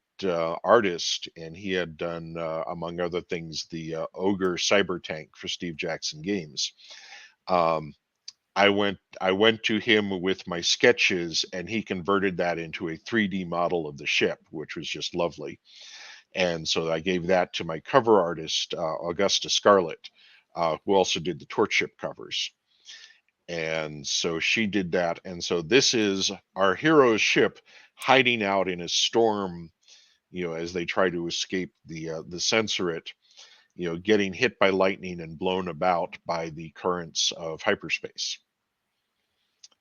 artist, and he had done, among other things, the Ogre cyber tank for Steve Jackson Games. I went to him with my sketches, and he converted that into a 3D model of the ship, which was just lovely. And so I gave that to my cover artist, Augusta Scarlett, who also did the Torchship covers. And so she did that. And so this is our hero's ship hiding out in a storm, as they try to escape the Censorit, getting hit by lightning and blown about by the currents of hyperspace.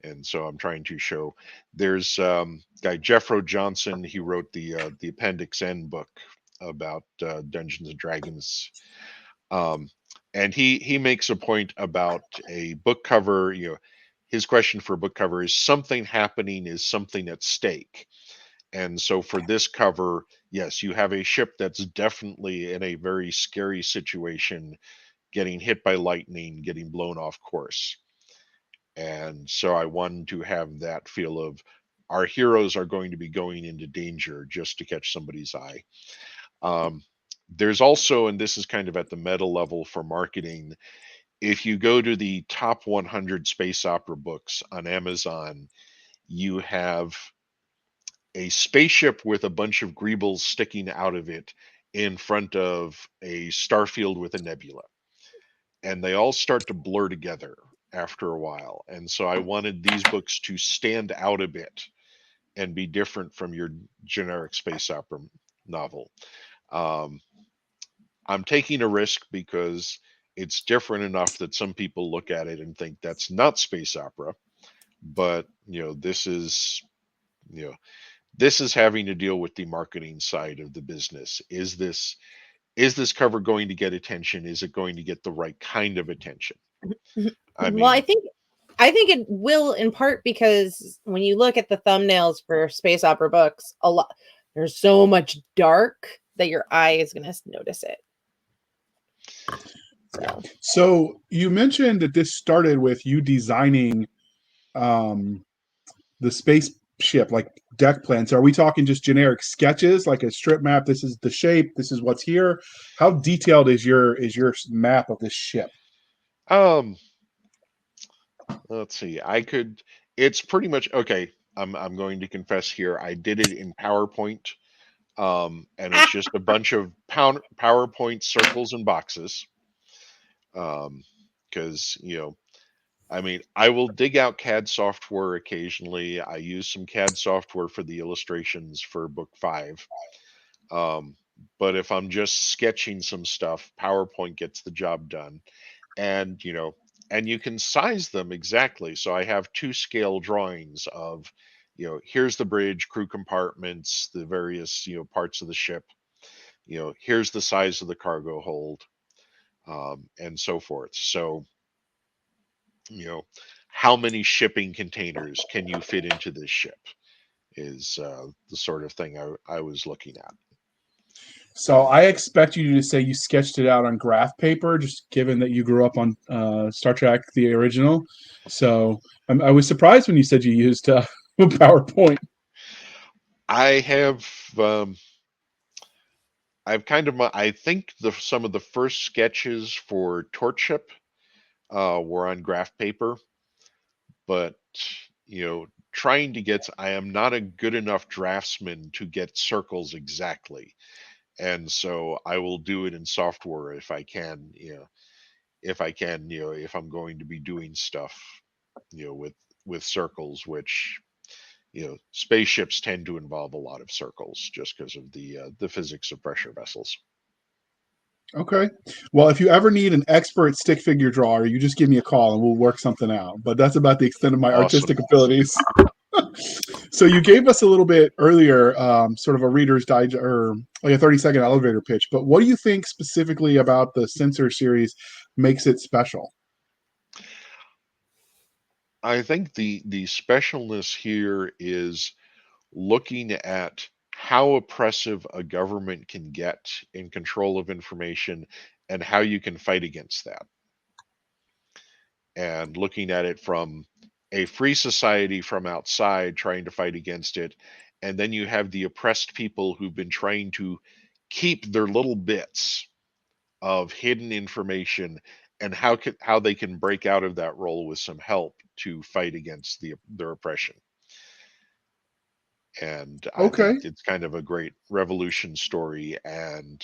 And so I'm trying to show, there's guy Jeffro Johnson. He wrote the Appendix N book about Dungeons and Dragons. And he makes a point about a book cover. His question for a book cover is something happening, is something at stake. And so for this cover, yes, you have a ship that's definitely in a very scary situation, getting hit by lightning, getting blown off course. And so I wanted to have that feel of our heroes are going to be going into danger just to catch somebody's eye. Um, there's also, and this is kind of at the meta level for marketing, if you go to the top 100 space opera books on Amazon, you have a spaceship with a bunch of greebles sticking out of it in front of a starfield with a nebula. And they all start to blur together after a while. And so I wanted these books to stand out a bit and be different from your generic space opera novel. Um, I'm taking a risk because it's different enough that some people look at it and think that's not space opera. But you know, this is having to deal with the marketing side of the business. Is this cover going to get attention? Is it going to get the right kind of attention? I Well, I mean, think it will, in part because when you look at the thumbnails for space opera books, there's so much dark that your eye is going to notice it. So you mentioned that this started with you designing the spaceship, like deck plans. Are we talking just generic sketches, like a strip map? This is the shape. This is what's here. How detailed is your map of this ship? um, let's see. It's pretty much okay. I'm going to confess here. I did it in PowerPoint, and it's just a bunch of PowerPoint circles and boxes. Because I mean, I will dig out CAD software occasionally. I use some CAD software for the illustrations for book 5. Um, but if I'm just sketching some stuff, PowerPoint gets the job done. And, and you can size them exactly. So I have 2 scale drawings of, here's the bridge, crew compartments, the various, parts of the ship. Here's the size of the cargo hold, and so forth. So, you know, how many shipping containers can you fit into this ship is the sort of thing I was looking at. So I expect you to say you sketched it out on graph paper, just given that you grew up on Star Trek, the original. So I was surprised when you said you used PowerPoint. I have I've kind of I think some of the first sketches for Torchship were on graph paper, but trying to get I am not a good enough draftsman to get circles exactly, and so I will do it in software if I can. If I'm going to be doing stuff, with circles, which spaceships tend to involve a lot of circles just because of the physics of pressure vessels. Okay. Well, if you ever need an expert stick figure drawer, you just give me a call and we'll work something out. But that's about the extent of my artistic abilities. So you gave us a little bit earlier, sort of a Reader's Digest or like a 30-second elevator pitch. But what do you think specifically about the Censor series makes it special? I think the specialness here is looking at how oppressive a government can get in control of information and how you can fight against that. And looking at it from a free society from outside trying to fight against it. And then you have the oppressed people who've been trying to keep their little bits of hidden information and how they can break out of that role with some help to fight against their oppression. And I Okay. think it's kind of a great revolution story. And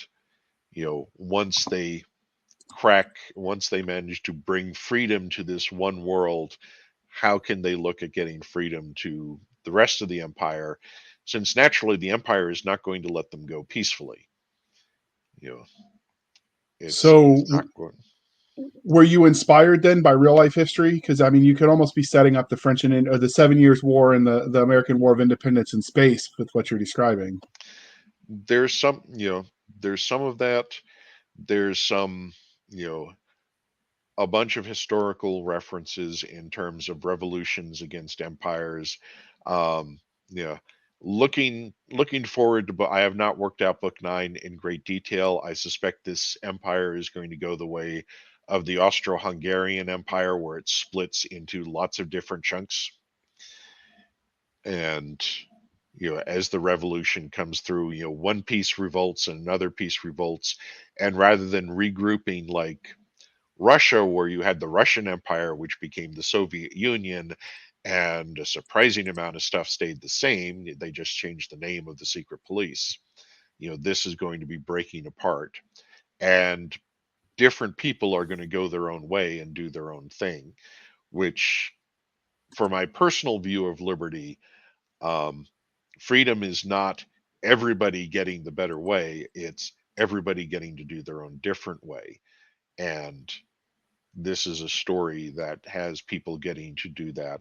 once they manage to bring freedom to this one world, how can they look at getting freedom to the rest of the empire, since naturally the empire is not going to let them go peacefully. It's not going. Were you inspired then by real life history? Because I mean, you could almost be setting up the French or the 7 Years' War and the American War of Independence in space with what you're describing. There's some of that. There's some, a bunch of historical references in terms of revolutions against empires. Um, you know, looking forward to. But I have not worked out book 9 in great detail. I suspect this empire is going to go the way of the Austro-Hungarian Empire, where it splits into lots of different chunks. And as the revolution comes through, one piece revolts and another piece revolts, and rather than regrouping like Russia, where you had the Russian Empire, which became the Soviet Union, and a surprising amount of stuff stayed the same. They just changed the name of the secret police. This is going to be breaking apart, and different people are going to go their own way and do their own thing, which, for my personal view of liberty, um, freedom is not everybody getting the better way, it's everybody getting to do their own different way. And this is a story that has people getting to do that.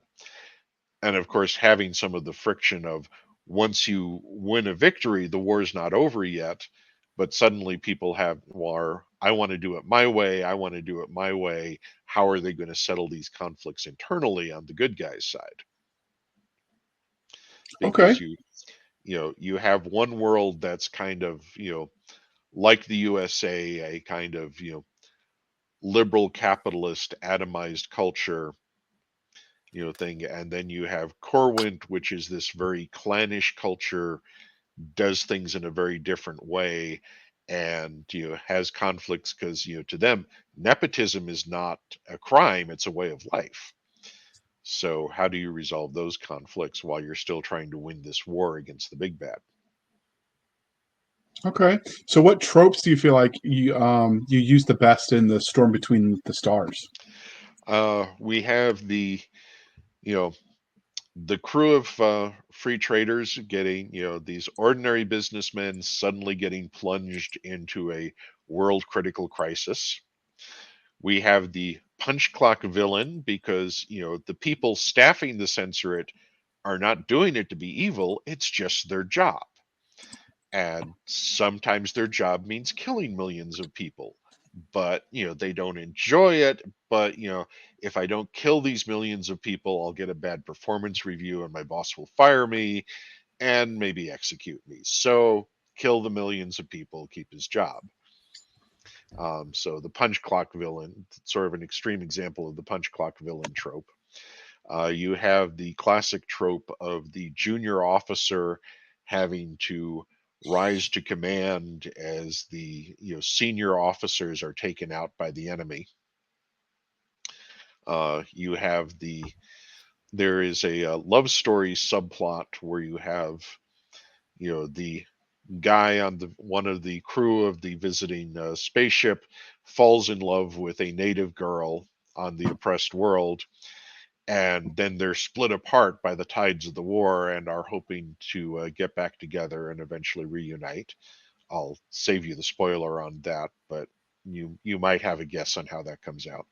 And of course, having some of the friction of, once you win a victory, the war is not over yet, but suddenly people have, well, I want to do it my way, I want to do it my way. How are they going to settle these conflicts internally on the good guys' side? Okay. Because you have one world that's kind of, like the USA, a kind of, liberal capitalist atomized culture, thing. And then you have Corwint, which is this very clannish culture, does things in a very different way, and has conflicts because to them nepotism is not a crime, it's a way of life. So how do you resolve those conflicts while you're still trying to win this war against the big bad? Okay. So what tropes do you feel like you use the best in the Storm Between the Stars? We have you know the crew of free traders getting, these ordinary businessmen suddenly getting plunged into a world critical crisis. We have the punch clock villain because, the people staffing the censorate are not doing it to be evil, it's just their job. And sometimes their job means killing millions of people, but they don't enjoy it. But if I don't kill these millions of people, I'll get a bad performance review and my boss will fire me and maybe execute me. So kill the millions of people, keep his job. So the punch clock villain, sort of an extreme example of the punch clock villain trope. You have the classic trope of the junior officer having to rise to command as the senior officers are taken out by the enemy. You have there is a love story subplot where you have the guy on the one of the crew of the visiting spaceship falls in love with a native girl on the oppressed world, and then they're split apart by the tides of the war and are hoping to get back together and eventually reunite. I'll save you the spoiler on that, but you might have a guess on how that comes out.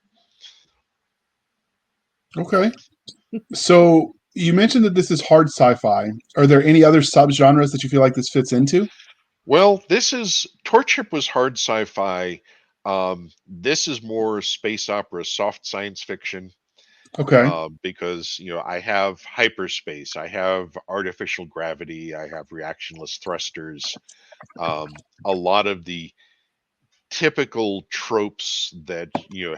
Okay. So you mentioned that this is hard sci-fi. Are there any other subgenres that you feel like this fits into? Well, Torchip was hard sci-fi. This is more space opera, soft science fiction. Okay. Because I have hyperspace, I have artificial gravity, I have reactionless thrusters, a lot of the typical tropes that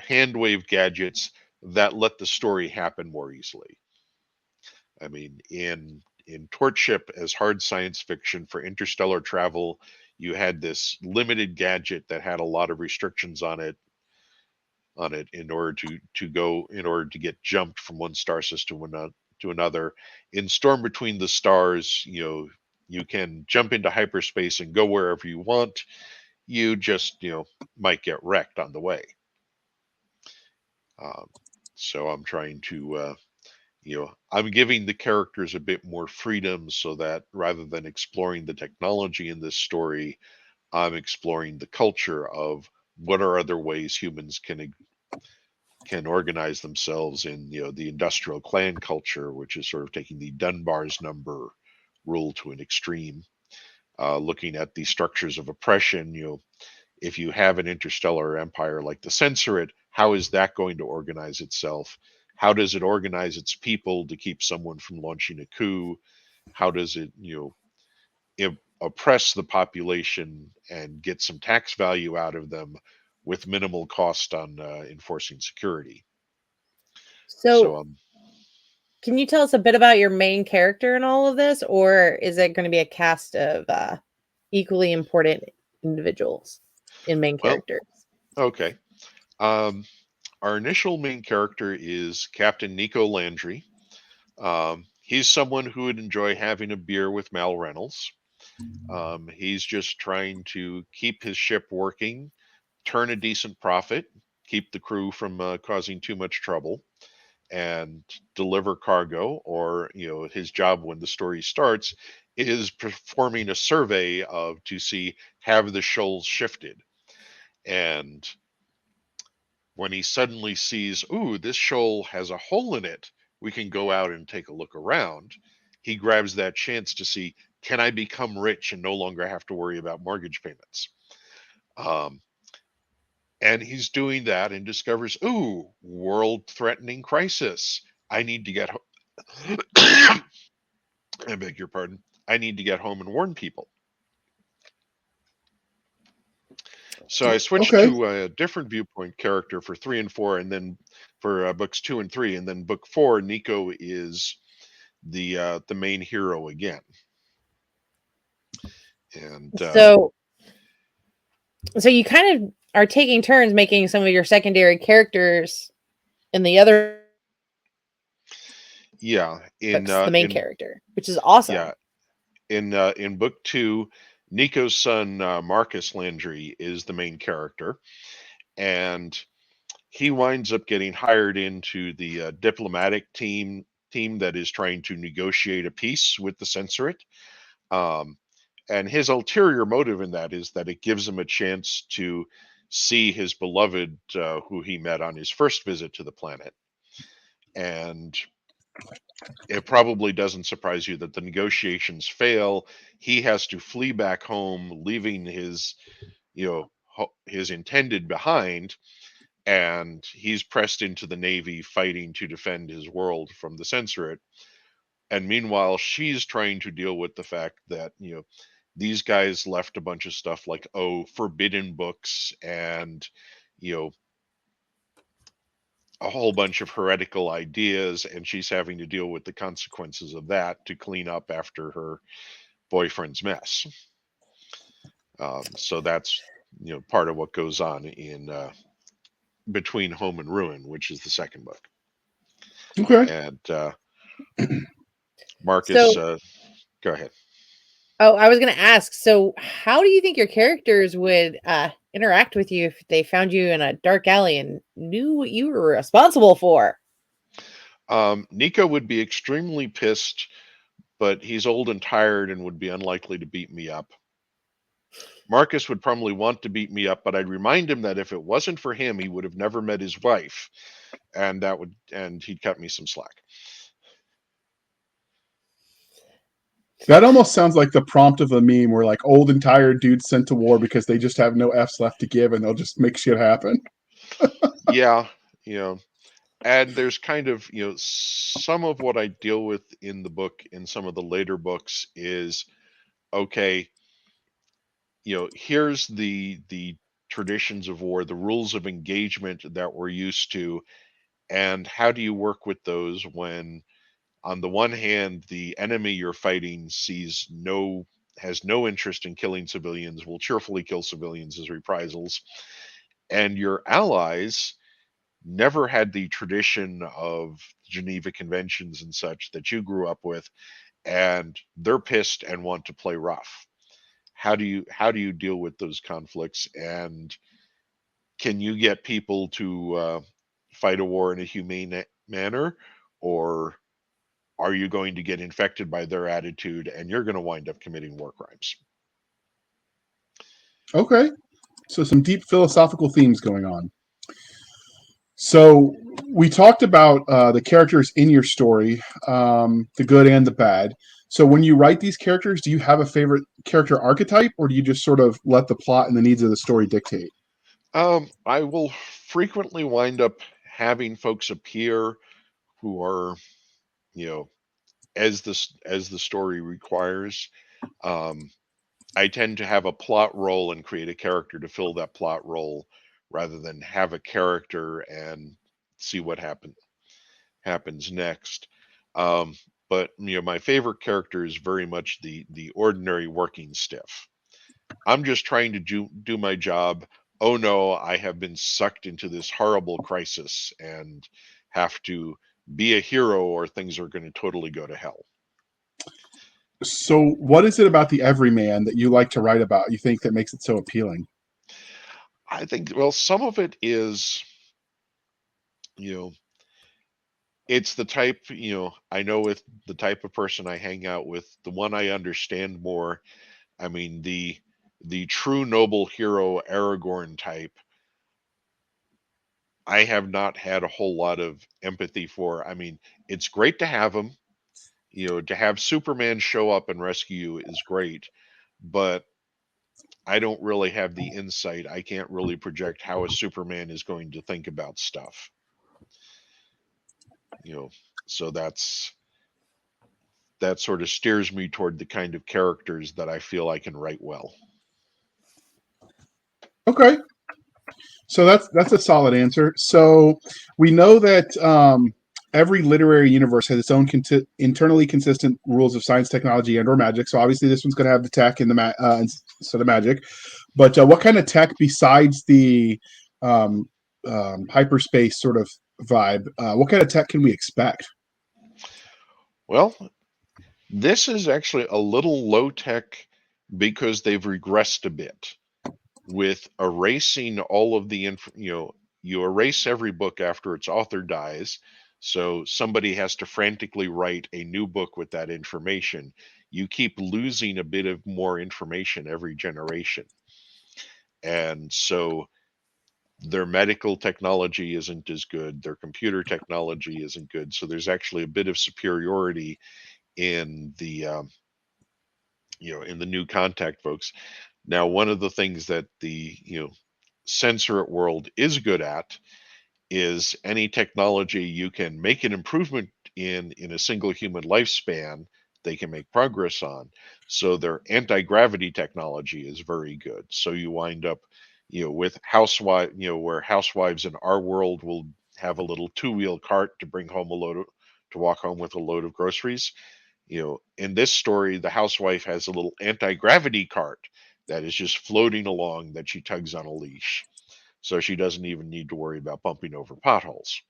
hand wave gadgets that let the story happen more easily. I mean, in Torchship, as hard science fiction for interstellar travel, you had this limited gadget that had a lot of restrictions on it in order to get jumped from one star system to another. In Storm Between the Stars, you can jump into hyperspace and go wherever you want. You just might get wrecked on the way. Um, so I'm trying to I'm giving the characters a bit more freedom so that rather than exploring the technology in this story, I'm exploring the culture of what are other ways humans can organize themselves in the industrial clan culture, which is sort of taking the Dunbar's number rule to an extreme. Looking at the structures of oppression, if you have an interstellar empire like the Censorate, how is that going to organize itself? How does it organize its people to keep someone from launching a coup? How does it, oppress the population and get some tax value out of them with minimal cost on enforcing security? So, So, can you tell us a bit about your main character in all of this, or is it going to be a cast of equally important individuals in main well, characters? okay. Our initial main character is Captain Nico Landry. He's someone who would enjoy having a beer with Mal Reynolds. He's just trying to keep his ship working, turn a decent profit, keep the crew from causing too much trouble, and deliver cargo. Or, his job when the story starts is performing a survey to see have the shoals shifted. And when he suddenly sees, ooh, this shoal has a hole in it, we can go out and take a look around. He grabs that chance to see, can I become rich and no longer have to worry about mortgage payments? Um, and he's doing that and discovers, ooh, world-threatening crisis. I need to get home. I beg your pardon. I need to get home and warn people. So I switched Okay. to a different viewpoint character for 3 and 4, and then for books 2 and 3, and then book 4, Nico is the main hero again. And So you kind of are taking turns making some of your secondary characters in the other yeah, books the main character, which is awesome. Yeah, in book 2, Nico's son Marcus Landry is the main character, and he winds up getting hired into the diplomatic team that is trying to negotiate a peace with the censorate. And his ulterior motive in that is that it gives him a chance to see his beloved, who he met on his first visit to the planet. And it probably doesn't surprise you that the negotiations fail. He has to flee back home, leaving his, his intended behind, and he's pressed into the Navy fighting to defend his world from the censorate. And meanwhile, she's trying to deal with the fact that, these guys left a bunch of stuff like, forbidden books and, a whole bunch of heretical ideas, and she's having to deal with the consequences of that to clean up after her boyfriend's mess. So that's, part of what goes on in Between Home and Ruin, which is the second book. Okay. And Marcus, go ahead. Oh, I was going to ask. So, how do you think your characters would interact with you if they found you in a dark alley and knew what you were responsible for? Nico would be extremely pissed, but he's old and tired and would be unlikely to beat me up. Marcus would probably want to beat me up, but I'd remind him that if it wasn't for him, he would have never met his wife, and he'd cut me some slack. That almost sounds like the prompt of a meme where like old and tired dudes sent to war because they just have no F's left to give and they'll just make shit happen. Yeah, and there's kind of, some of what I deal with in the book, in some of the later books, is, okay, here's the traditions of war, the rules of engagement that we're used to, and how do you work with those when, on the one hand, the enemy you're fighting has no interest in killing civilians, will cheerfully kill civilians as reprisals, and your allies never had the tradition of Geneva Conventions and such that you grew up with, and they're pissed and want to play rough. How do you deal with those conflicts, and can you get people to fight a war in a humane manner, or are you going to get infected by their attitude and you're going to wind up committing war crimes? Okay. So some deep philosophical themes going on. So we talked about the characters in your story, the good and the bad. So when you write these characters, do you have a favorite character archetype, or do you just sort of let the plot and the needs of the story dictate? I will frequently wind up having folks appear who are, you know, as the story requires. Um, I tend to have a plot role and create a character to fill that plot role rather than have a character and see what happens next. Um, but my favorite character is very much the ordinary working stiff. I'm just trying to do my job. Oh no, I have been sucked into this horrible crisis and have to be a hero or things are going to totally go to hell. So, what is it about the everyman that you like to write about? You think that makes it so appealing? I think, well, some of it is, you know, it's the type, I know with the type of person I hang out with, the one I understand more. I mean, the true noble hero Aragorn type, I have not had a whole lot of empathy for. I mean, it's great to have him, to have Superman show up and rescue you is great, but I don't really have the insight. I can't really project how a Superman is going to think about stuff. You know, so that sort of steers me toward the kind of characters that I feel I can write well. Okay, so that's a solid answer. So we know that every literary universe has its own internally consistent rules of science, technology, and/or magic. So obviously, this one's going to have the tech and the instead of magic. But what kind of tech besides the um, hyperspace sort of vibe? What kind of tech can we expect? Well, this is actually a little low tech because they've regressed a bit with erasing all of the you erase every book after its author dies, so somebody has to frantically write a new book with that information. You keep losing a bit of more information every generation, and so their medical technology isn't as good, their computer technology isn't good, so there's actually a bit of superiority in the in the new contact folks. Now, one of the things that the censorate world is good at is any technology you can make an improvement in a single human lifespan, they can make progress on. So their anti-gravity technology is very good. So you wind up with housewife where housewives in our world will have a little two-wheel cart to bring home to walk home with a load of groceries. In this story, the housewife has a little anti-gravity cart that is just floating along that she tugs on a leash, so she doesn't even need to worry about bumping over potholes.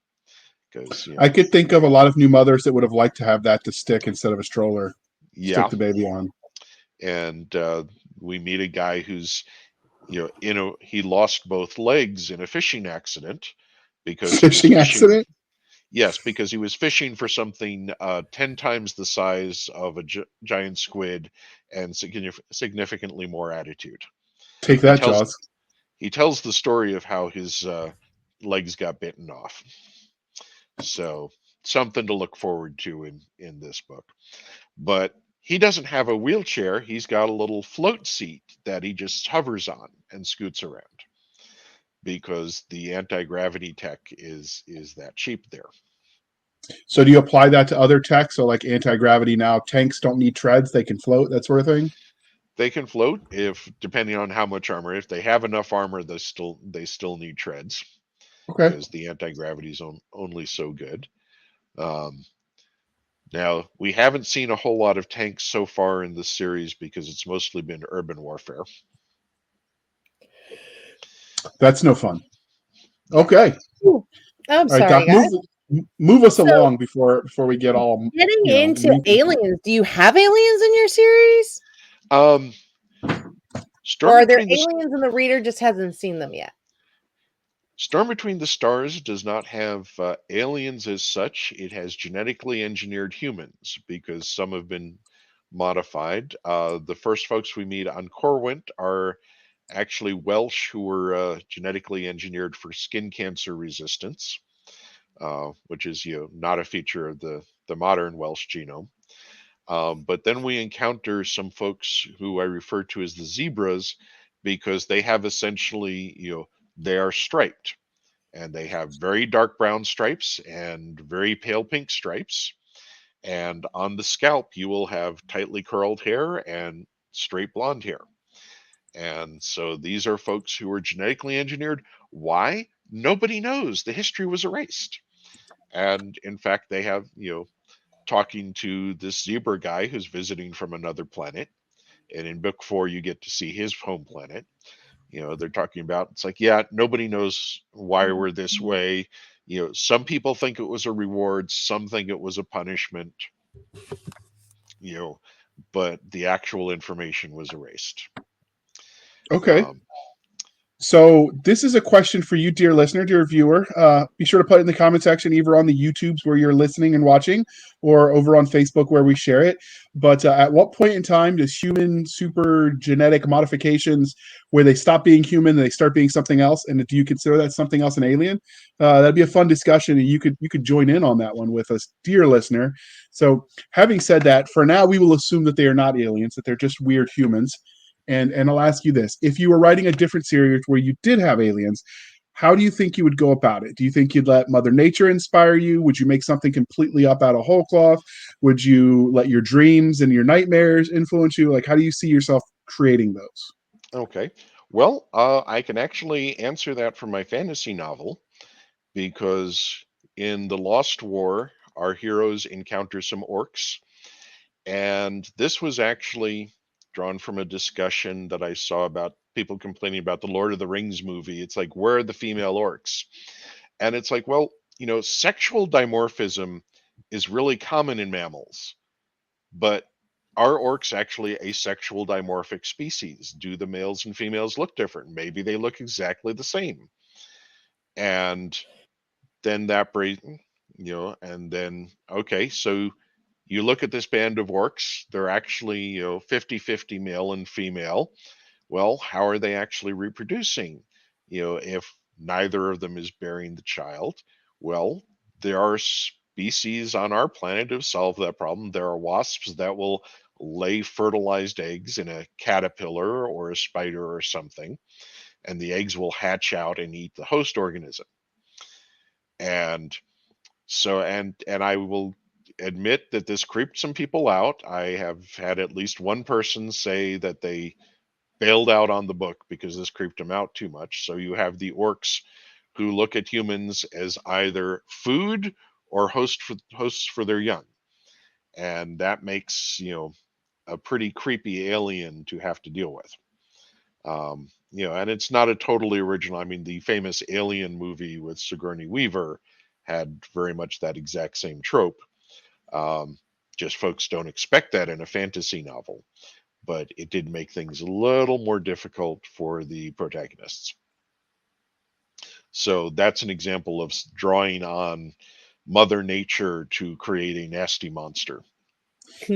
Because I could think of a lot of new mothers that would have liked to have that to stick instead of a stroller, yeah, stick the baby on. and we meet a guy who's he lost both legs in a fishing accident because he was Fishing fishing. accident? Yes, because he was fishing for something 10 times the size of a giant squid and significantly more attitude. Take He that, tells Jaws. he tells the story of how his legs got bitten off. So something to look forward to in this book. But he doesn't have a wheelchair. He's got a little float seat that he just hovers on and scoots around because the anti-gravity tech is that cheap there. So do you apply that to other tech? So like anti-gravity now, tanks don't need treads, they can float, that sort of thing? They can float if depending on how much armor. If they have enough armor, they still need treads Okay. because the anti-gravity is only so good. Um, Now, we haven't seen a whole lot of tanks so far in this series because it's mostly been urban warfare. That's no fun. Yeah. Okay. Ooh, I'm All right, sorry, Doc, guys. move us So, along before we get all getting into meaty. aliens, do you have aliens in your series? Um, Or are there Between the aliens and the reader just hasn't seen them yet? Storm Between the Stars does not have aliens as such. It has genetically engineered humans because some have been modified. The first folks we meet on Corwint are actually Welsh who were genetically engineered for skin cancer resistance, which is not a feature of the modern Welsh genome. But then we encounter some folks who I refer to as the zebras because they have essentially they are striped, and they have very dark brown stripes and very pale pink stripes. And on the scalp, you will have tightly curled hair and straight blonde hair. And so these are folks who were genetically engineered. Why? Nobody knows. The history was erased. And in fact, they have, talking to this zebra guy who's visiting from another planet. And in book 4, you get to see his home planet. They're talking about, it's like, yeah, nobody knows why we're this way. Some people think it was a reward, some think it was a punishment, but the actual information was erased. Okay. So this is a question for you, dear listener, dear viewer. Be sure to put it in the comment section, either on the YouTubes where you're listening and watching, or over on Facebook where we share it. But at what point in time does human super genetic modifications, where they stop being human and they start being something else, and do you consider that something else an alien? That'd be a fun discussion, and you could join in on that one with us, dear listener. So having said that, for now we will assume that they are not aliens, that they're just weird humans. And I'll ask you this: if you were writing a different series where you did have aliens, how do you think you would go about it? Do you think you'd let Mother Nature inspire you? Would you make something completely up out of whole cloth? Would you let your dreams and your nightmares influence you? Like, how do you see yourself creating those? Okay. Well, I can actually answer that from my fantasy novel, because in The Lost War, our heroes encounter some orcs. And this was actually drawn from a discussion that I saw about people complaining about the Lord of the Rings movie. It's like, where are the female orcs? And it's like, well, sexual dimorphism is really common in mammals, but are orcs actually a sexual dimorphic species? Do the males and females look different? Maybe they look exactly the same. And then that brings, and then, okay, so you look at this band of orcs, they're actually, 50-50 male and female. Well, how are they actually reproducing? If neither of them is bearing the child, well, there are species on our planet who solve that problem. There are wasps that will lay fertilized eggs in a caterpillar or a spider or something, and the eggs will hatch out and eat the host organism. And so, and I will admit that this creeped some people out. I have had at least one person say that they bailed out on the book because this creeped them out too much. So you have the orcs who look at humans as either food or hosts for their young. And that makes, a pretty creepy alien to have to deal with. And it's not a totally original. I mean, the famous Alien movie with Sigourney Weaver had very much that exact same trope. Just folks don't expect that in a fantasy novel, but it did make things a little more difficult for the protagonists. So that's an example of drawing on Mother Nature to create a nasty monster.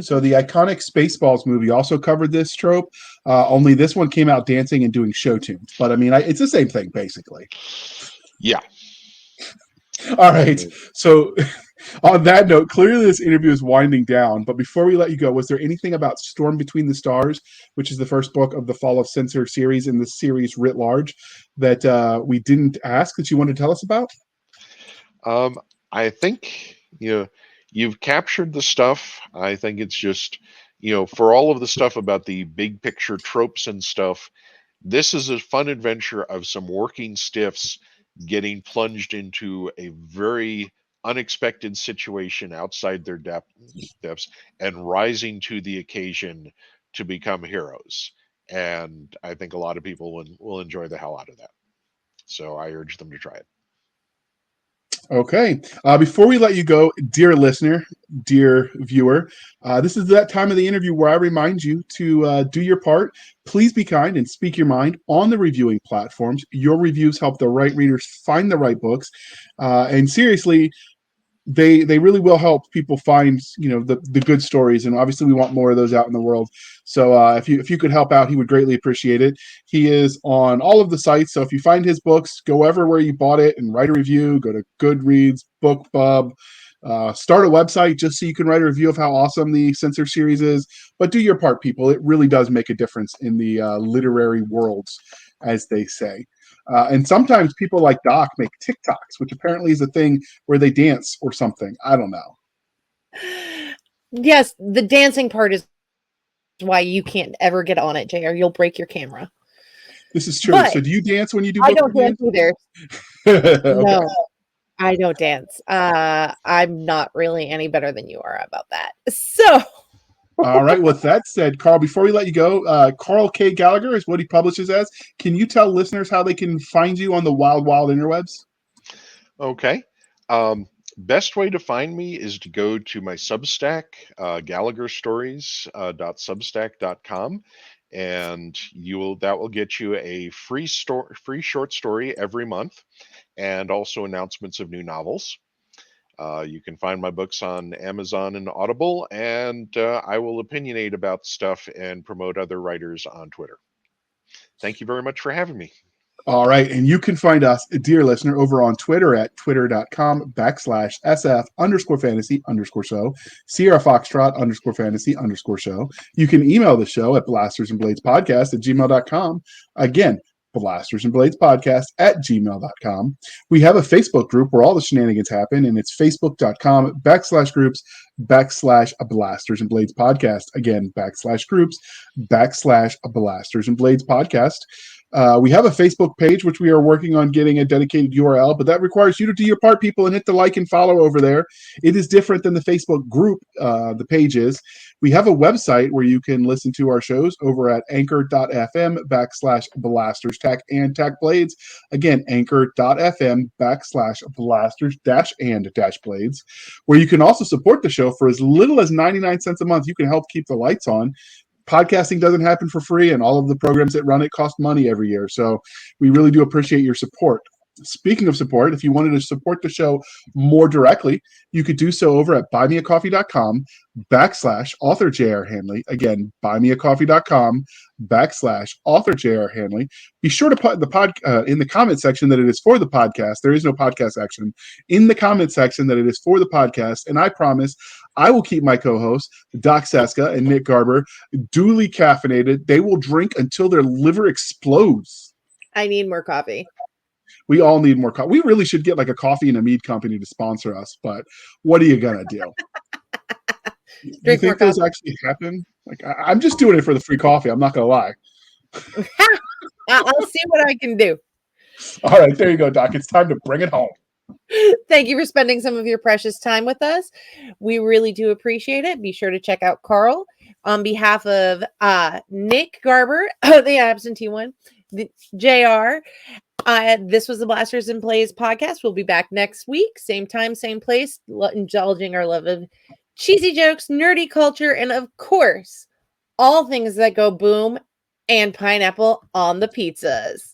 So the iconic Spaceballs movie also covered this trope, only this one came out dancing and doing show tunes. But I mean, it's the same thing, basically. Yeah. All right. So on that note, clearly this interview is winding down. But before we let you go, was there anything about Storm Between the Stars, which is the first book of the Fall of Censor series in the series writ large, that we didn't ask that you wanted to tell us about? I think, you've captured the stuff. I think it's just, for all of the stuff about the big picture tropes and stuff, this is a fun adventure of some working stiffs getting plunged into a very unexpected situation outside their depths and rising to the occasion to become heroes. And I think a lot of people will enjoy the hell out of that. So I urge them to try it. Okay. Before we let you go, dear listener, dear viewer, this is that time of the interview where I remind you to do your part. Please be kind and speak your mind on the reviewing platforms. Your reviews help the right readers find the right books. And seriously, they really will help people find the good stories, and obviously we want more of those out in the world. So if you could help out, he would greatly appreciate it. He is on all of the sites, so if you find his books, go everywhere you bought it and write a review. Go to Goodreads, BookBub, start a website just so you can write a review of how awesome the Censor series is. But do your part, people. It really does make a difference in the literary worlds, as they say. And sometimes people like Doc make TikToks, which apparently is a thing where they dance or something. I don't know. Yes, the dancing part is why you can't ever get on it, JR. You'll break your camera. This is true. But so do you dance when you do I book don't dance either. Okay. No, I don't dance. I'm not really any better than you are about that. So, All right. With that said, Karl, before we let you go, Karl K. Gallagher is what he publishes as. Can you tell listeners how they can find you on the wild, wild interwebs? Okay. Best way to find me is to go to my Substack, gallagherstories.substack.com, and that will get you a free short story every month, and also announcements of new novels. You can find my books on Amazon and Audible, and I will opinionate about stuff and promote other writers on Twitter. Thank you very much for having me. All right. And you can find us, dear listener, over on Twitter at twitter.com/SF_fantasy_show, Sierra Foxtrot _fantasy_show. You can email the show at blastersandbladespodcast@gmail.com. Again, blastersandbladespodcast@gmail.com. We have a Facebook group where all the shenanigans happen, and it's facebook.com/groups/Blasters and Blades Podcast. Again, /groups/Blasters and Blades Podcast. We have a Facebook page, which we are working on getting a dedicated URL, but that requires you to do your part, people, and hit the like and follow over there. It is different than the Facebook group, the page is. We have a website where you can listen to our shows over at anchor.fm/blasters and blades. Again, anchor.fm/blasters-and-blades, where you can also support the show for as little as 99 cents a month. You can help keep the lights on. Podcasting doesn't happen for free, and all of the programs that run it cost money every year. So we really do appreciate your support. Speaking of support, if you wanted to support the show more directly, you could do so over at buymeacoffee.com/author J.R. Handley. Again, buymeacoffee.com/author J.R. Handley. Be sure to put in the comment section that it is for the podcast. There is no podcast section. In the comment section that it is for the podcast. And I promise I will keep my co-hosts, Doc Cisca and Nick Garber, duly caffeinated. They will drink until their liver explodes. I need more coffee. We all need more coffee. We really should get like a coffee and a mead company to sponsor us, but what are you gonna do? Do you think those actually happen? Like, I'm just doing it for the free coffee. I'm not gonna lie. I'll see what I can do. All right, there you go, Doc. It's time to bring it home. Thank you for spending some of your precious time with us. We really do appreciate it. Be sure to check out Karl. On behalf of Nick Garber, the absentee one, JR, this was the Blasters and Plays podcast. We'll be back next week. Same time, same place, indulging our love of cheesy jokes, nerdy culture, and of course, all things that go boom and pineapple on the pizzas.